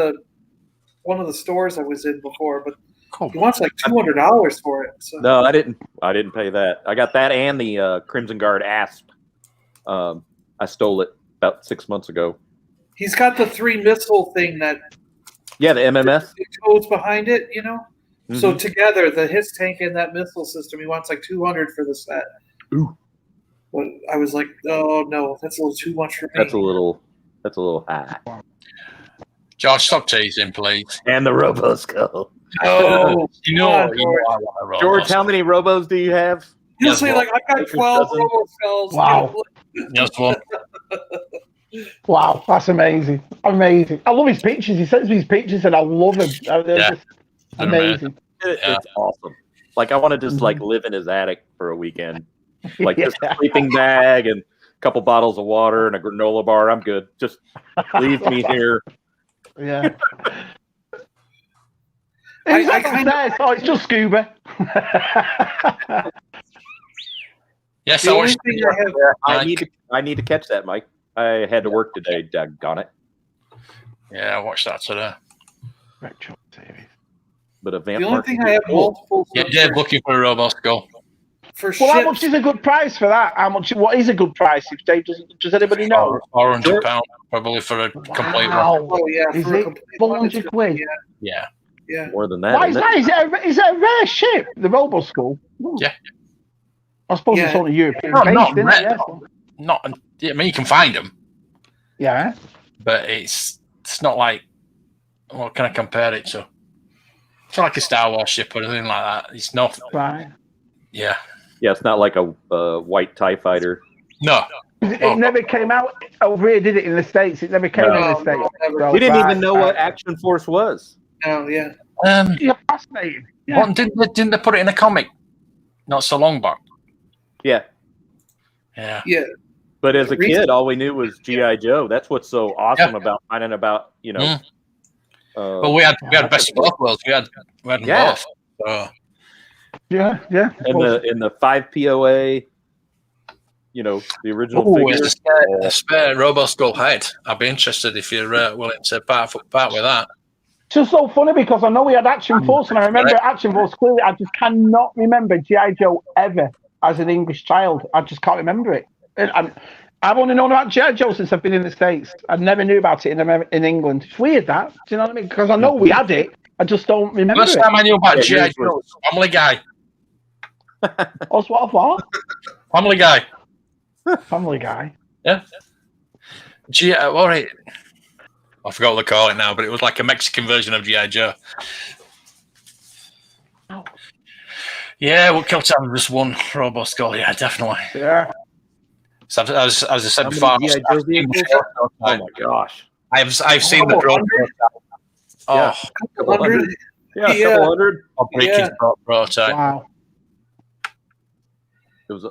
one of the stores I was in before, but Cool. he wants like $200 for it. So. No, I didn't. I didn't pay that. I got that and the Crimson Guard Asp. I stole it about 6 months ago. He's got the 3 missile thing that Yeah, the MMS. goes behind it, you know. So Mhm. together, his tank and that missile system, he wants like $200 for the set. Ooh. But I was like, oh no, that's a little too much for me. That's a little high. George, stop teasing, please. And the Robo Skull. Oh, You know, come on, you know I want a robot. George, how many Robos do you have? He'll Yes, say well, like, I've got 12 Robo Skulls. Wow. Just one. Wow, that's amazing. Amazing. I love his pictures. He sends me his pictures and I love them. They're Yeah. just amazing. It's awesome. Like I want to just like live in his attic for a weekend. Like just a Yeah. sleeping bag and a couple bottles of water and a granola bar. I'm good. Just leave me here. Yeah. I Who's that kind of- upstairs? Oh, it's just Scuba. Yes, The I only watched thing I have, I need to catch that, Mike. I had to work today. Doggone it. Yeah, I watched that today. Retro series. But a vamp. The only thing I have multiple. Yeah, Dave looking for a Roboskull. For Well, how ships. much is a good price for that? What is a good price? If Dave does anybody know? £400 probably for a complete one. Wow. Oh yeah, Is for a it complete one, it's 400 gonna quid? be, Yeah. Yeah. More than that. Why is isn't it? that? Is it a rare ship? The Roboskull? Yeah. I suppose Yeah. it's only European No, based, not isn't rare. it? Not. I mean, you can find them, Yeah. but it's not like. What can I compare it to? It's not like a Star Wars ship or anything like that. It's not. Right. Yeah. Yeah, it's not like a white TIE fighter. No. It never came out over here, did it? In the States, it never came in the States. never. So, We didn't right, even know what Action Force was. Oh yeah. You're fascinating. Yeah. What, didn't they put it in a comic? Not so long back. Yeah. Yeah. Yeah. But as a kid, all we knew was G.I. Joe. That's what's so awesome about finding about, Well, we had best of both worlds. We had them both. So. Yeah. in the 5 POA, the original figure. A spare Roboskull head. I'd be interested if you're willing to part with that. It's just so funny because I know we had Action Force, and I remember Action Force clearly. I just cannot remember G.I. Joe ever as an English child. I just can't remember it. I've only known about G.I. Joe since I've been in the States. I never knew about it in England. It's weird that. Do you know what I mean? Because I know we had it. I just don't remember First it. time I knew about G.I. Joe, Family Guy. What? Family Guy. Family Guy. Yeah. All right. I forgot what they call it now, but it was like a Mexican version of G.I. Joe. Oh. Yeah, we'll kill time just one Roboskull. Yeah, definitely. Yeah. So as I said How before, many G.I. Joe vehicles? Oh my gosh. I've seen the prototype. Yeah. Couple hundred. Yeah, a couple hundred. Breaking prototype. Wow. It was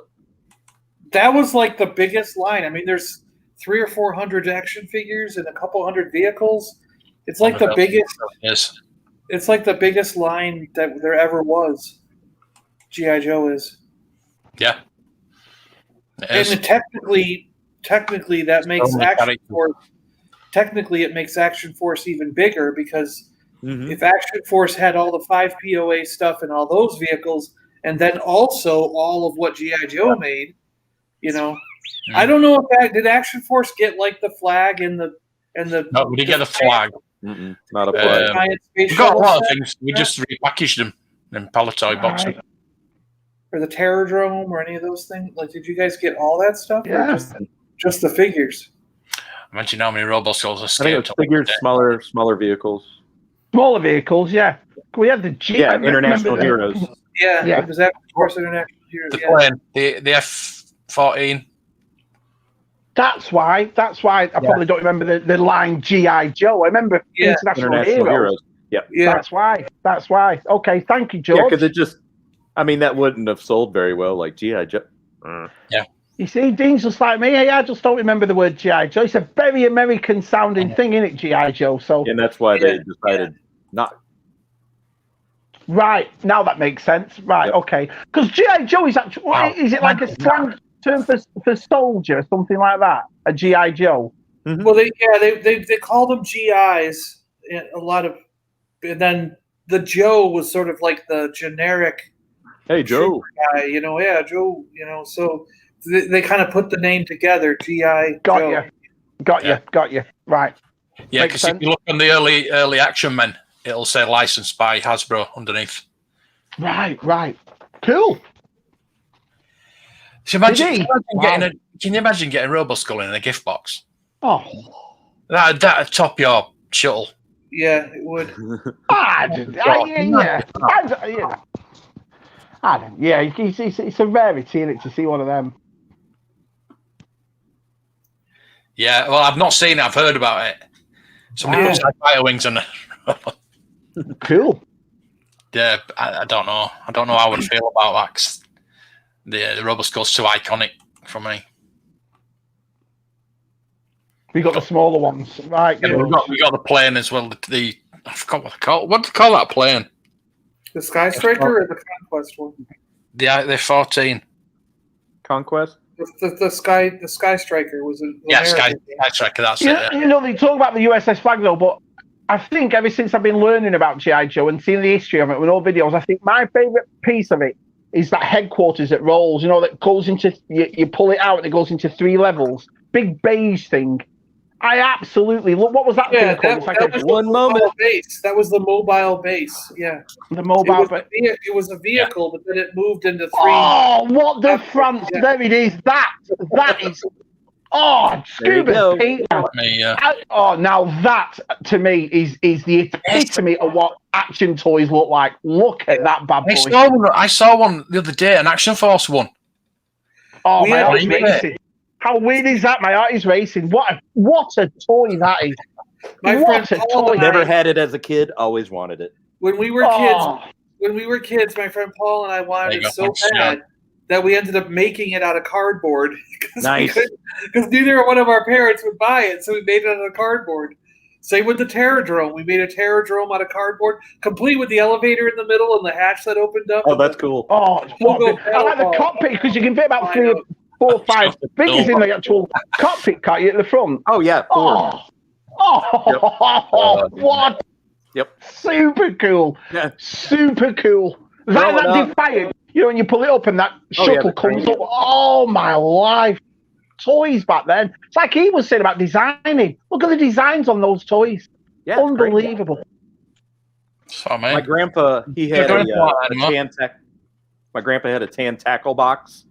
That was like the biggest line. I mean, there's 300 or 400 action figures and a couple hundred vehicles. It's like the biggest. Yes. It's like the biggest line that there ever was. G.I. Joe is. Yeah. And technically, that makes Action Force. Technically, it makes Action Force even bigger because if Action Force had all the 5 POA stuff and all those vehicles, and then also all of what G.I. Joe made, I don't know if did Action Force get like the flag and the. No, we didn't get the flag. not a flag. We got a lot of things. We just repackaged them in Paliboys boxes. Or the Terrordrome or any of those things? Like, did you guys get all that stuff? Yeah. Or just the figures? Imagine how many Roboskulls are I think scared it was figures, smaller vehicles. Smaller vehicles, yeah. We had the G. Yeah, International Heroes. Yeah. Yeah. It was Action Force International Heroes. The plane, the F-14. That's why I probably don't remember the line G.I. Joe. I remember International Heroes. Yep. Yeah. That's why. Okay, thank you, George. Yeah, because it just, that wouldn't have sold very well, like G.I. Joe. Yeah. You see, Dean's just like me. I just don't remember the word G.I. Joe. It's a very American sounding thing, isn't it, G.I. Joe? So, And that's why they decided not. Right, now that makes sense. Right, okay. Because G.I. Joe is actually, is it like a slang term for soldier, something like that? A G.I. Joe? Well, they called them GIs. A lot of, and then the Joe was sort of like the generic. Hey, Joe. Guy, Joe. So they kind of put the name together. G.I. Joe. Got you. Right. Yeah, because if you look on the early Action Men, it'll say licensed by Hasbro underneath. Right. Cool. So can you imagine getting Roboskull in a gift box? Oh, that'd top your shuttle. Yeah, it would. It's a rarity, isn't it, to see one of them? Yeah, well, I've not seen it. I've heard about it. Somebody puts like fire wings on it. Cool. Yeah, I don't know. I don't know how I would feel about that. 'Cause the Roboskull's too iconic for me. We got the smaller ones, right? Yeah, we got the plane as well. I forgot what they call. What do they call that plane? The Sky Striker or the Conquest one? The 14. Conquest. The Sky Striker was a Sky Striker. That's it. They talk about the USS flag though, but I think ever since I've been learning about G.I. Joe and seeing the history of it with all videos, I think my favourite piece of it is that headquarters that rolls, that goes into, you pull it out and it goes into 3 levels. Big beige thing. I absolutely love, what was that thing called? That was one moment. Base. That was the mobile base. Yeah. The mobile base. It was a vehicle, but then it moved into 3. Oh, what the France. Yeah. There it is. That is. Oh, Scuba Pete. Now that to me is the epitome of what action toys look like. Look at that bad boy. I saw one the other day, an Action Force one. Oh, my heart is racing. How weird is that? My heart is racing. What a toy that is. What a toy. Never had it as a kid. Always wanted it. When we were kids, my friend Paul and I wanted it so bad that we ended up making it out of cardboard. Nice. Because neither one of our parents would buy it, so we made it out of cardboard. Same with the Terradrome. We made a Terradrome out of cardboard, complete with the elevator in the middle and the hatch that opened up. Oh, that's cool. Oh, I like the cockpit because you can fit about 3 or 4 figures in the actual cockpit, can't you, at the front? Oh, yeah. 4. What? Yep. Super cool. Yeah. Super cool. That Defiant, when you pull it up and that shuttle comes up. Oh, my life. Toys back then. It's like he was saying about designing. Look at the designs on those toys. Yeah, unbelievable. My grandpa, he had a tan My grandpa had a tan tackle box,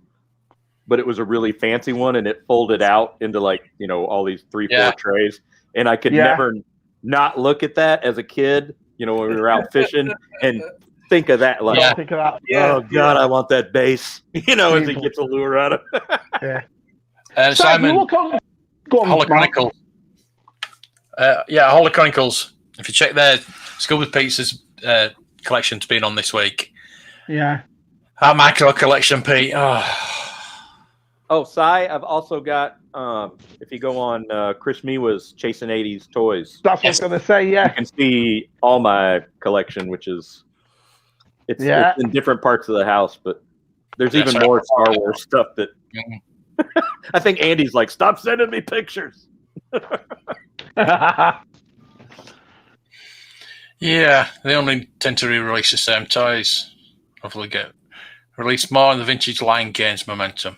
but it was a really fancy one, and it folded out into all these 3-4 trays. And I could never not look at that as a kid, when we were out fishing and think of that. Think of that. Oh God, I want that base. As he gets a lure out of it. Yeah. Simon, Holler Chronicles. Holler Chronicles. If you check their Scuba Pete's collection's been on this week. Yeah. Our micro collection, Pete. Oh, Cy, I've also got, if you go on Chris Miwa's Chasing 80s Toys. That's what I was going to say, yeah. You can see all my collection, which is, it's in different parts of the house, but there's even more Star Wars stuff that I think Andy's like, stop sending me pictures. Yeah, they only tend to re-release the same toys. Hopefully get release more in the vintage line gains momentum.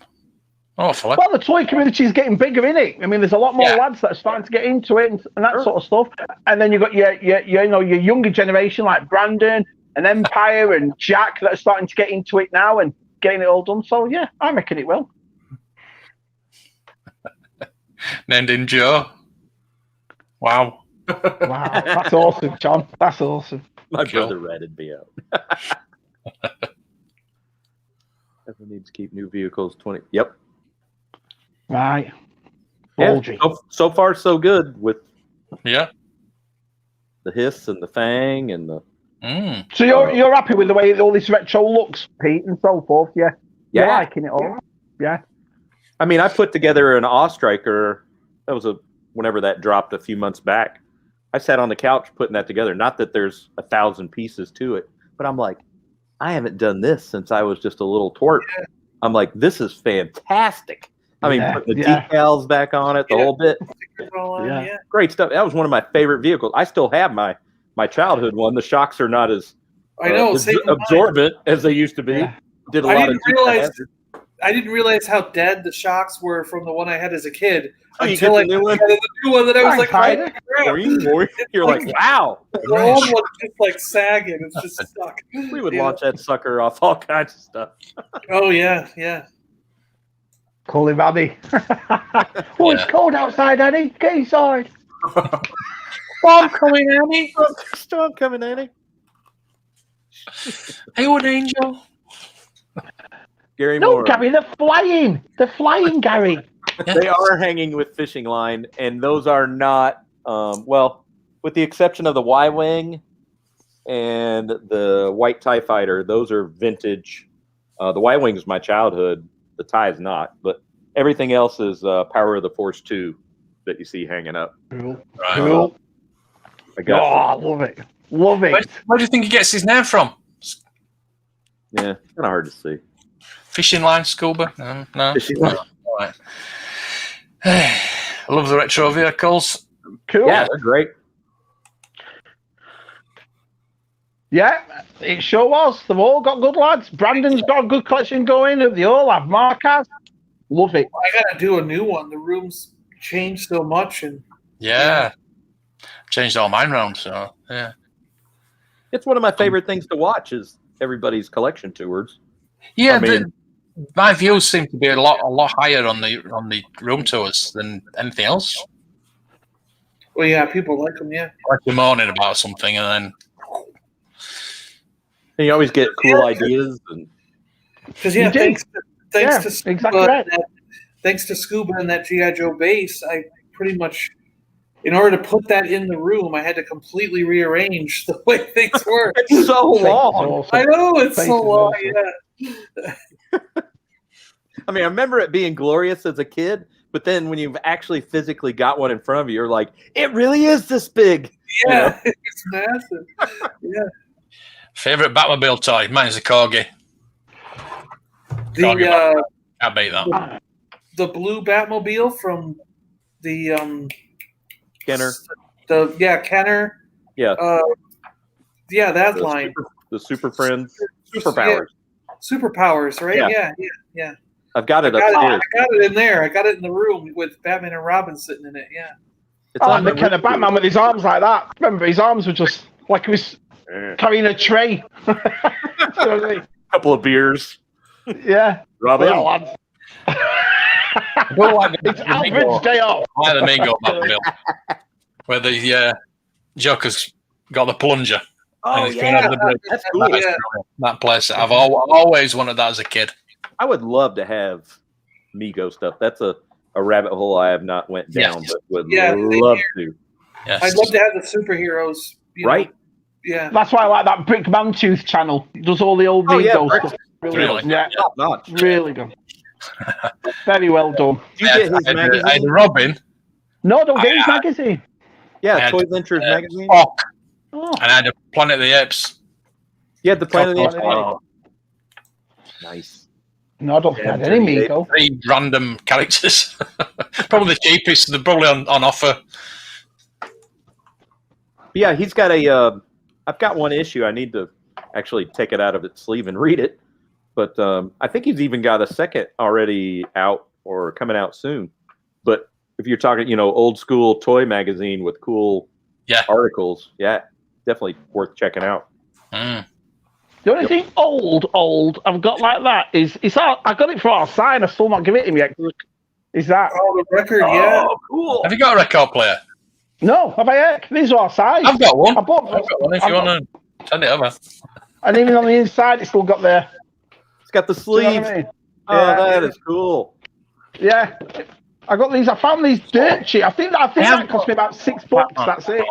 Hopefully. Well, the toy community is getting bigger, isn't it? I mean, there's a lot more lads that are starting to get into it and that sort of stuff. And then you've got your younger generation like Brandon and Empire and Jack that are starting to get into it now and getting it all done. So, yeah, I reckon it will. Named in Joe. Wow. Wow. That's awesome, John. That's awesome. My brother ratted me out. Ever needs to keep new vehicles 20. Yep. Right. Yeah, so far, so good with the hiss and the fang and the. So you're happy with the way all this retro looks, Pete, and so forth, yeah? You're liking it all, yeah? I mean, I put together an Awe-Striker. That was whenever that dropped a few months back. I sat on the couch putting that together. Not that there's 1,000 pieces to it, but I'm like, I haven't done this since I was just a little twerp. Yeah. I'm like, this is fantastic. I mean, putting the decals back on it, the whole bit. Yeah. Great stuff. That was one of my favorite vehicles. I still have my childhood one. The shocks are not as absorbent as they used to be. Yeah. Did a lot of. I didn't realize how dead the shocks were from the one I had as a kid until I got the new one that I was like, you're like, wow. The old one's just like sagging. It's just stuck. We would launch that sucker off all kinds of stuff. Oh, yeah. Call him Annie. It's cold outside, Annie. Get inside. Storm coming, Annie. Storm coming, Annie. Hey, what angel? Gary Moore. No, Gary, they're flying. They're flying, Gary. They are hanging with fishing line, and those are not, with the exception of the Y-Wing and the White TIE Fighter, those are vintage. The Y-Wing is my childhood. The TIE is not, but everything else is Power of the Force 2 that you see hanging up. Cool. Cool. I love it. Love it. Where do you think he gets his name from? Yeah, kind of hard to see. Fishing line, scuba? No. Fishing line. All right. I love the retro vehicles. Cool. Yeah, they're great. Yeah, it sure was. They've all got good lads. Brandon's got a good collection going. They all have markers. Love it. I gotta do a new one. The room's changed so much, and Yeah. Changed all mine round, so yeah. It's one of my favorite things to watch is everybody's collection tours. Yeah, I mean- my views seem to be a lot higher on the room tours than anything else. well, yeah, people like them. Yeah, Like you're moaning about something, and And you always get cool ideas. And because You do. thanks Yeah, to Scuba, exactly right. thanks to Scuba and that GI Joe base, I pretty much, in order to put that in the room, I had to completely rearrange the way things were. it's so long. I know it's Face so is long. awesome. Yeah. I mean, I remember it being glorious as a kid, but then when you've actually physically got one in front of you, you're like, it really is this big. Yeah, it's massive. Yeah. favorite Batmobile toy. Mine's a corgi. The Can't beat that. the blue Batmobile from the Kenner. Kenner. Yeah. Yeah, that line. The Super Friends. Superpowers. Superpowers, right? Yeah. Yeah. I've got it I upstairs. got it in there. I got it in the room with Batman and Robin sitting in it. Yeah. It's I on like the kind of Batman with his arms like that. Remember, his arms were just like he was carrying a tray. You know what I mean? couple of beers. Yeah. Robin. Yeah, lads. I don't like the It's Alfred's Mingo. day off. I like the Mingo Batmobile, where the Joker's got the plunger. Oh, and he's going over the bridge. That's cool. That's Yeah. brilliant. That place. I've always wanted that as a kid. I would love to have Mego stuff. That's a rabbit hole I have not went down, Yes. but would Yeah, love to. Yes. I'd love to have the superheroes. You know, Right? yeah. That's why I like that Brick Mantooth channel. It does all the old Oh, yeah, Mego Brick- stuff. Really Really? good. Yeah, Top notch. really good. Very well done. Did you get his I had magazine? Robin, No, don't get his magazine. Yeah, I had, Toy Ventures magazine. Spock, Oh, and I had a Planet of the Apes. You had the Planet of the Apes. Oh. Nice. no, I don't think I had any Anthony Mego. 3 random characters. Probably the cheapest. They're probably on offer. Yeah, he's got a. I've got one issue. I need to actually take it out of its sleeve and read it. But I think he's even got a second already out or coming out soon. But if you're talking, old school toy magazine with cool articles, yeah, definitely worth checking out. Mm. The only thing old I've got like that is I got it for our sign. I still not give it to him yet. Is that? Oh, the record, yeah. Oh, cool. Have you got a record player? No, have I yet? These are our size. I've got one. I bought I've got one if you want to send it over. And even on the inside, it's still got there. It's got the Do you know sleeves. what I mean? Oh, that is cool. Yeah. I got these. I found these dirt cheap. I think that cost me about $6. That's it.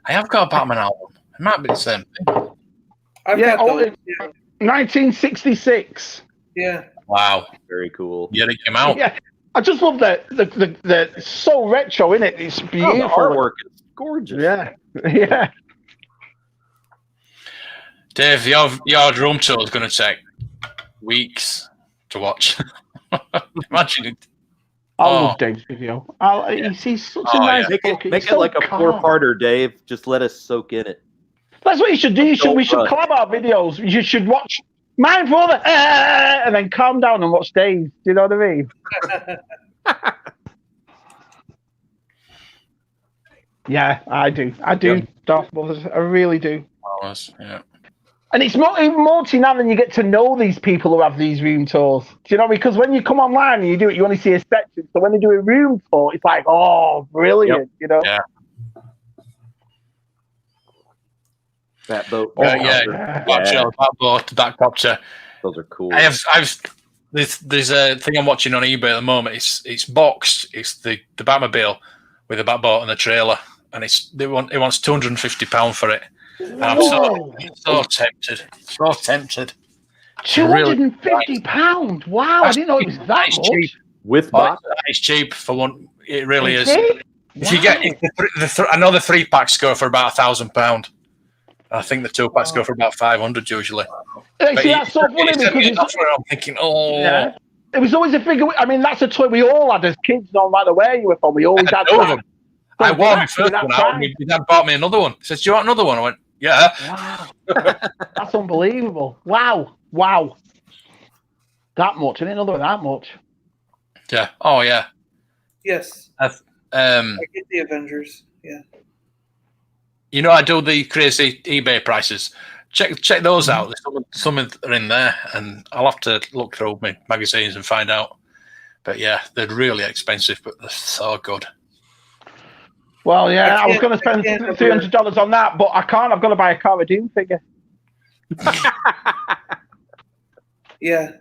I have got a Batman album. It might be the same thing. I've Yeah, got those. 1966. Yeah. Wow. Very cool. Yeah, it came out. Yeah, I just love the so retro in it. It's Oh, beautiful. the artwork is gorgeous. Yeah, yeah. Dave, your room tour is going to take weeks to watch. Imagine it. I Oh. love Dave's video. He's such a Oh, nice yeah. book. Make It's it so like a calm. four-parter, Dave. Just let us soak in it. That's what you should do. We should Don't collab our videos. You should watch mine for the and then calm down and watch Dave's. Do you know what I mean? Yeah, I do. Yep. Darth Brothers. I really do. Yeah. And it's more even more to now than you get to know these people who have these room tours. Do you know? Because when you come online and you do it, you only see a section. So when they do a room tour, it's like, oh, brilliant. You know? Yeah. That boat. Yeah. Watch out, that boat, that copter. Those are cool. There's a thing I'm watching on eBay at the moment. It's boxed. It's the Batmobile with the Batboat and the trailer, and it wants £250 for it. And I'm so tempted. So tempted. £250. Wow, I didn't know it was that It's much. cheap. With But box. it's cheap for one. It really is. it? If you get, I know the 3-packs go for about £1,000. I think the 2-packs go for about 500 usually. See, that's so funny because it's, I'm thinking, yeah. It was always a figure. I mean, that's a toy we all had as kids, no matter where you were from. We always had two of that. them. I wore my first That one out, time. and my dad bought me another one. He says, "Do you want another one?" I went, Yeah. Wow. That's unbelievable. Wow. That much. I didn't know there was that much. Yeah. Oh, yeah. Yes. I get the Avengers. Yeah. You know, I do the crazy eBay prices. Check those out. Some are in there, and I'll have to look through my magazines and find out. But yeah, they're really expensive, but they're so good. Well, yeah, I was going to spend $300 on that, but I can't. I've got to buy a Cara Dune figure. Yeah.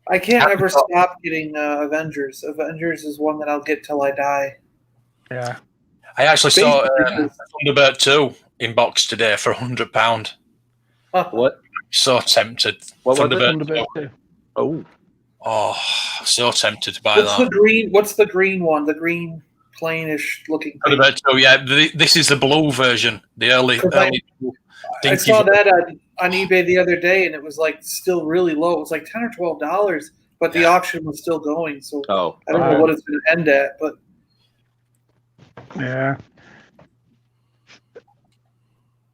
I can't ever stop getting Avengers. Avengers is one that I'll get till I die. Yeah. I actually saw Thunderbird 2 in box today for £100. What? So tempted. What was Thunderbird 2? Oh, so tempted to buy that. What's the green one? The green plainish looking thing. Thunderbird 2, yeah. This is the blue version. The early I saw that on eBay the other day, and it was like still really low. It was like $10 or $12, but the auction was still going. So I don't know what it's going to end at, but yeah.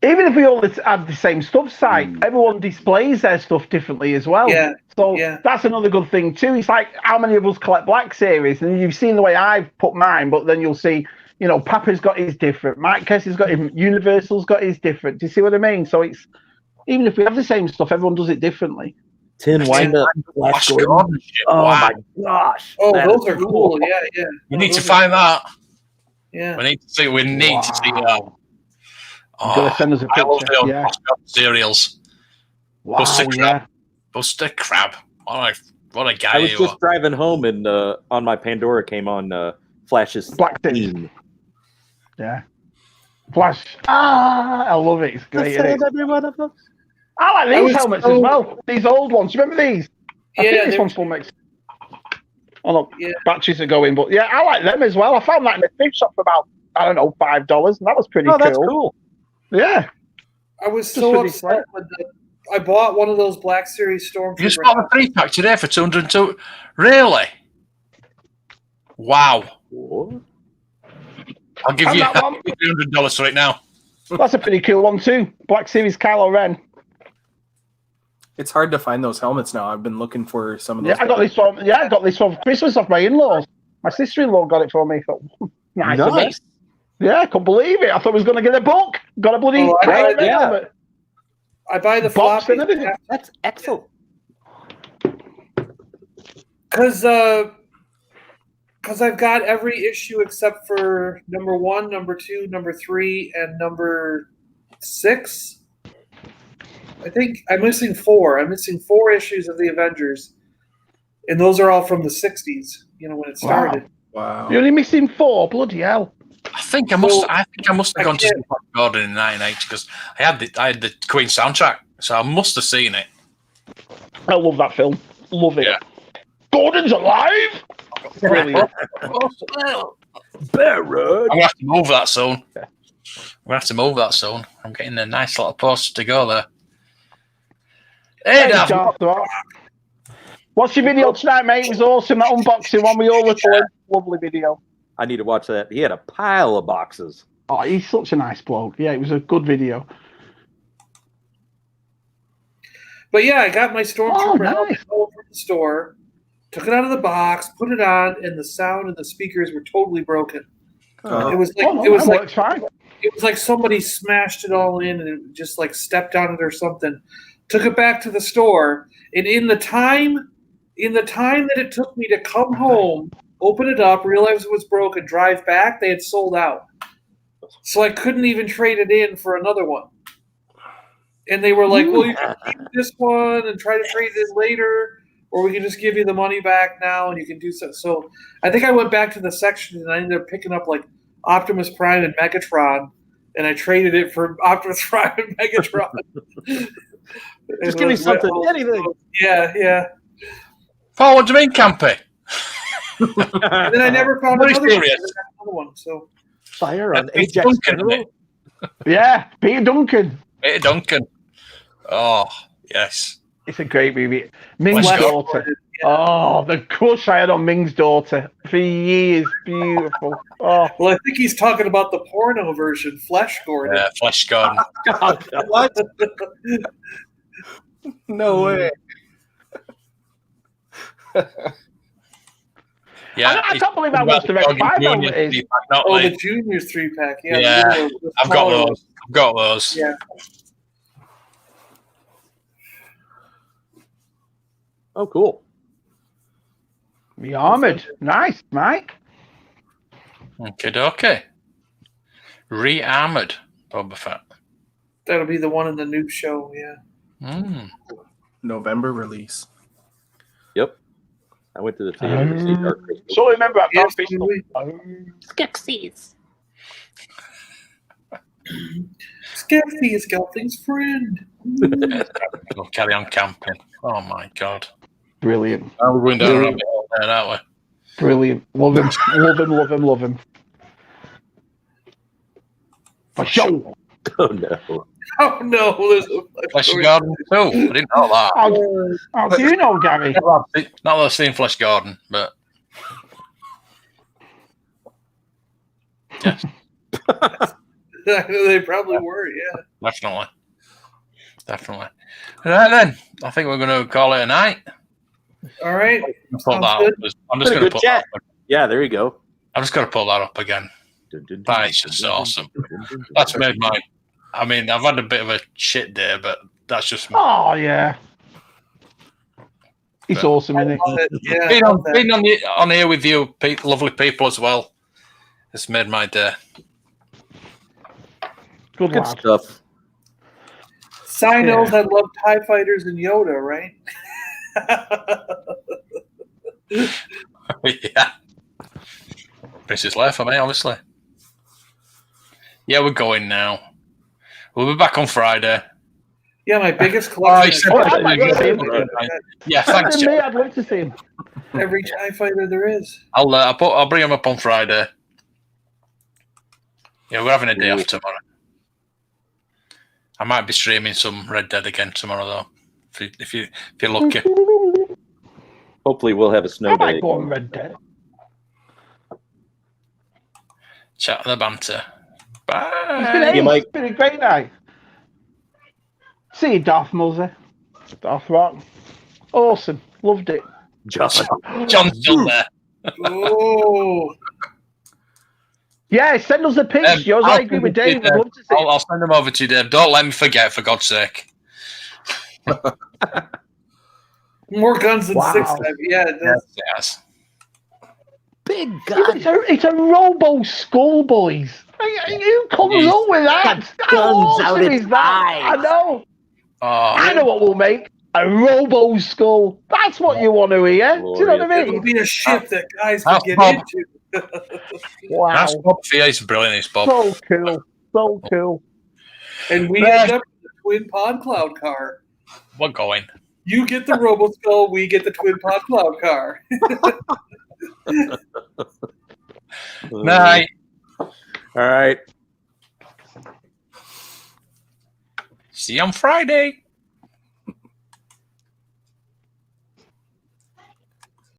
Even if we all have the same stuff site, everyone displays their stuff differently as well. Yeah. So that's another good thing too. It's like how many of us collect Black Series, and you've seen the way I've put mine, but then you'll see, you know, Papa's got his different, Mike Kess's got his, Universal's got his different. Do you see what I mean? So it's, even if we have the same stuff, everyone does it differently. Tin wind-up Flash Gordon. Oh my gosh! Oh, those are cool. Yeah. We need to find that. Yeah. We need to see that. You've got to send us a picture. Yeah. Cereals. Wow, Buster Crab. What a guy. I was just driving home, and on my Pandora came on Flash's Black Thing. Yeah. Flash. I love it. It's great. I like these helmets as well. These old ones. Remember these? I think this one still makes. Oh no, batteries are going, but yeah, I like them as well. I found that in a thrift shop for about, I don't know, $5, and that was pretty cool. That's cool. Yeah. I was so upset when I bought one of those Black Series Stormtroopers. You just bought a 3-pack today for $202. Really? Wow. What? I'll give you $300 for it now. That's a pretty cool one too. Black Series Kylo Ren. It's hard to find those helmets now. I've been looking for some of those. Yeah, I got this one. Yeah, I got this one for Christmas off my in-laws. My sister-in-law got it for me. Thought, nice. Yeah, I couldn't believe it. I thought I was going to get a book. Got a bloody helmet. I buy the box floppy. and everything. That's excellent. Because I've got every issue except for number 1, number 2, number 3, and number 6. I think I'm missing 4. I'm missing 4 issues of the Avengers, and those are all from the '60s. You know, when it started. Wow. You're only missing 4. Bloody hell! I think I must have gone to see Black Gordon in '98 because I had the Queen soundtrack, so I must have seen it. I love that film. Love it. Yeah. Gordon's alive. Brilliant. Barrett. I'm gonna have to move that soon. I'm getting a nice little poster to go there. Hey, what's your video tonight, mate? It was awesome. That unboxing one we all looked at. Lovely video. I need to watch that. He had a pile of boxes. Oh, he's such a nice bloke. Yeah, it was a good video. But yeah, I got my Stormtrooper helmet from the store, took it out of the box, put it on, and the sound and the speakers were totally broken. It was like somebody smashed it all in and it just like stepped on it or something. Took it back to the store, and in the time that it took me to come home, open it up, realize it was broken, drive back, they had sold out. So I couldn't even trade it in for another one. And they were like, well, you can keep this one and try to trade it in later, or we can just give you the money back now and you can do so. So I think I went back to the section and I ended up picking up like Optimus Prime and Megatron, and I traded it for Optimus Prime and Megatron. Just give me something, anything. Yeah. Paul, what do you mean, Campy? And then I never found another one. So fire on Ajax General. Yeah, Peter Duncan. Oh, yes. It's a great movie. Oh, the crush I had on Ming's daughter for years. Beautiful. Oh, Well, I think he's talking about the porno version, Flesh Gordon. Yeah, Flesh Gordon. What? No way. Yeah, I can't believe how much the Red 5 helmet is. Oh, the Juniors 3-pack. Yeah, Yeah, I've got smaller those. I've got those. Yeah. Oh, cool. Re-armored. Nice, Mike. Okay. Re-armored Boba Fett. That'll be the one in the new show, yeah. Mm. November release. Yep. I went to the theater to see Dark Crystal. So remember, I Yes, can't we- Skeksis. Skepsy is Gelfling's friend. We'll carry on camping. Oh my god. Brilliant. We're going down a rabbit hole there, aren't we? Brilliant. Love him. Love him. For sure. Oh, no. Oh no, there's a Flesh Gordon too. I didn't know that. How do you know, Gary? Not that I've seen Flesh Gordon, but yes, They probably were, yeah. definitely. Right then, I think we're going to call it a night. All right. Pull Sounds that good. up. I'm Been just a going to good put chat. that up. Yeah, there you go. I'm just going to pull that up again. That is just awesome. That's made mine. I mean, I've had a bit of a shit day, but that's just Oh, yeah. It's awesome, isn't it? Love it. Yeah, being, I love that. on here with you, lovely people as well. It's made my day. Good Good lad. stuff. Sinos that love TIE fighters and Yoda, right? Yeah. Princess Leia for me, obviously. Yeah, we're going now. We'll be back on Friday. Yeah, my biggest Oh, you collection. said I'd like to see him. Yeah, thanks, Send me, Jeff. I'd love to see him. Every TIE fighter there is. I'll bring him up on Friday. Yeah, we're having a day off tomorrow. I might be streaming some Red Dead again tomorrow, though. If you're lucky. Hopefully, we'll have a I snow might day. go on Red Dead. Chat the banter. It's been Bye. ages. You might- It's been a great night. See you, Darth Muzzy. Darth Rock. Awesome. Loved it. John. John's still there. Oh, Yeah, send us the pics. Yours, I agree with Dave. I'd love to see it. I'll send them over to you, Dave. Don't let me forget, for God's sake. more guns than Wow. 6 times. Yeah, that's, Yes. Big Yeah, but it's a Robo Skull, boys. Who comes up with that? How guns out awesome its is that? eyes. I know. Oh, I know what we'll make. A Robo Skull. That's what you want to hear. Do you know what I it'll mean? be a ship that guys can That's get Bob. into. Wow. that's Bob Fia. He's brilliant. He's Bob. So cool. So cool. And we end up with the twin pod cloud car. We're going. You get the Robo Skull, we get the twin pod cloud car. Night. All right. See you on Friday.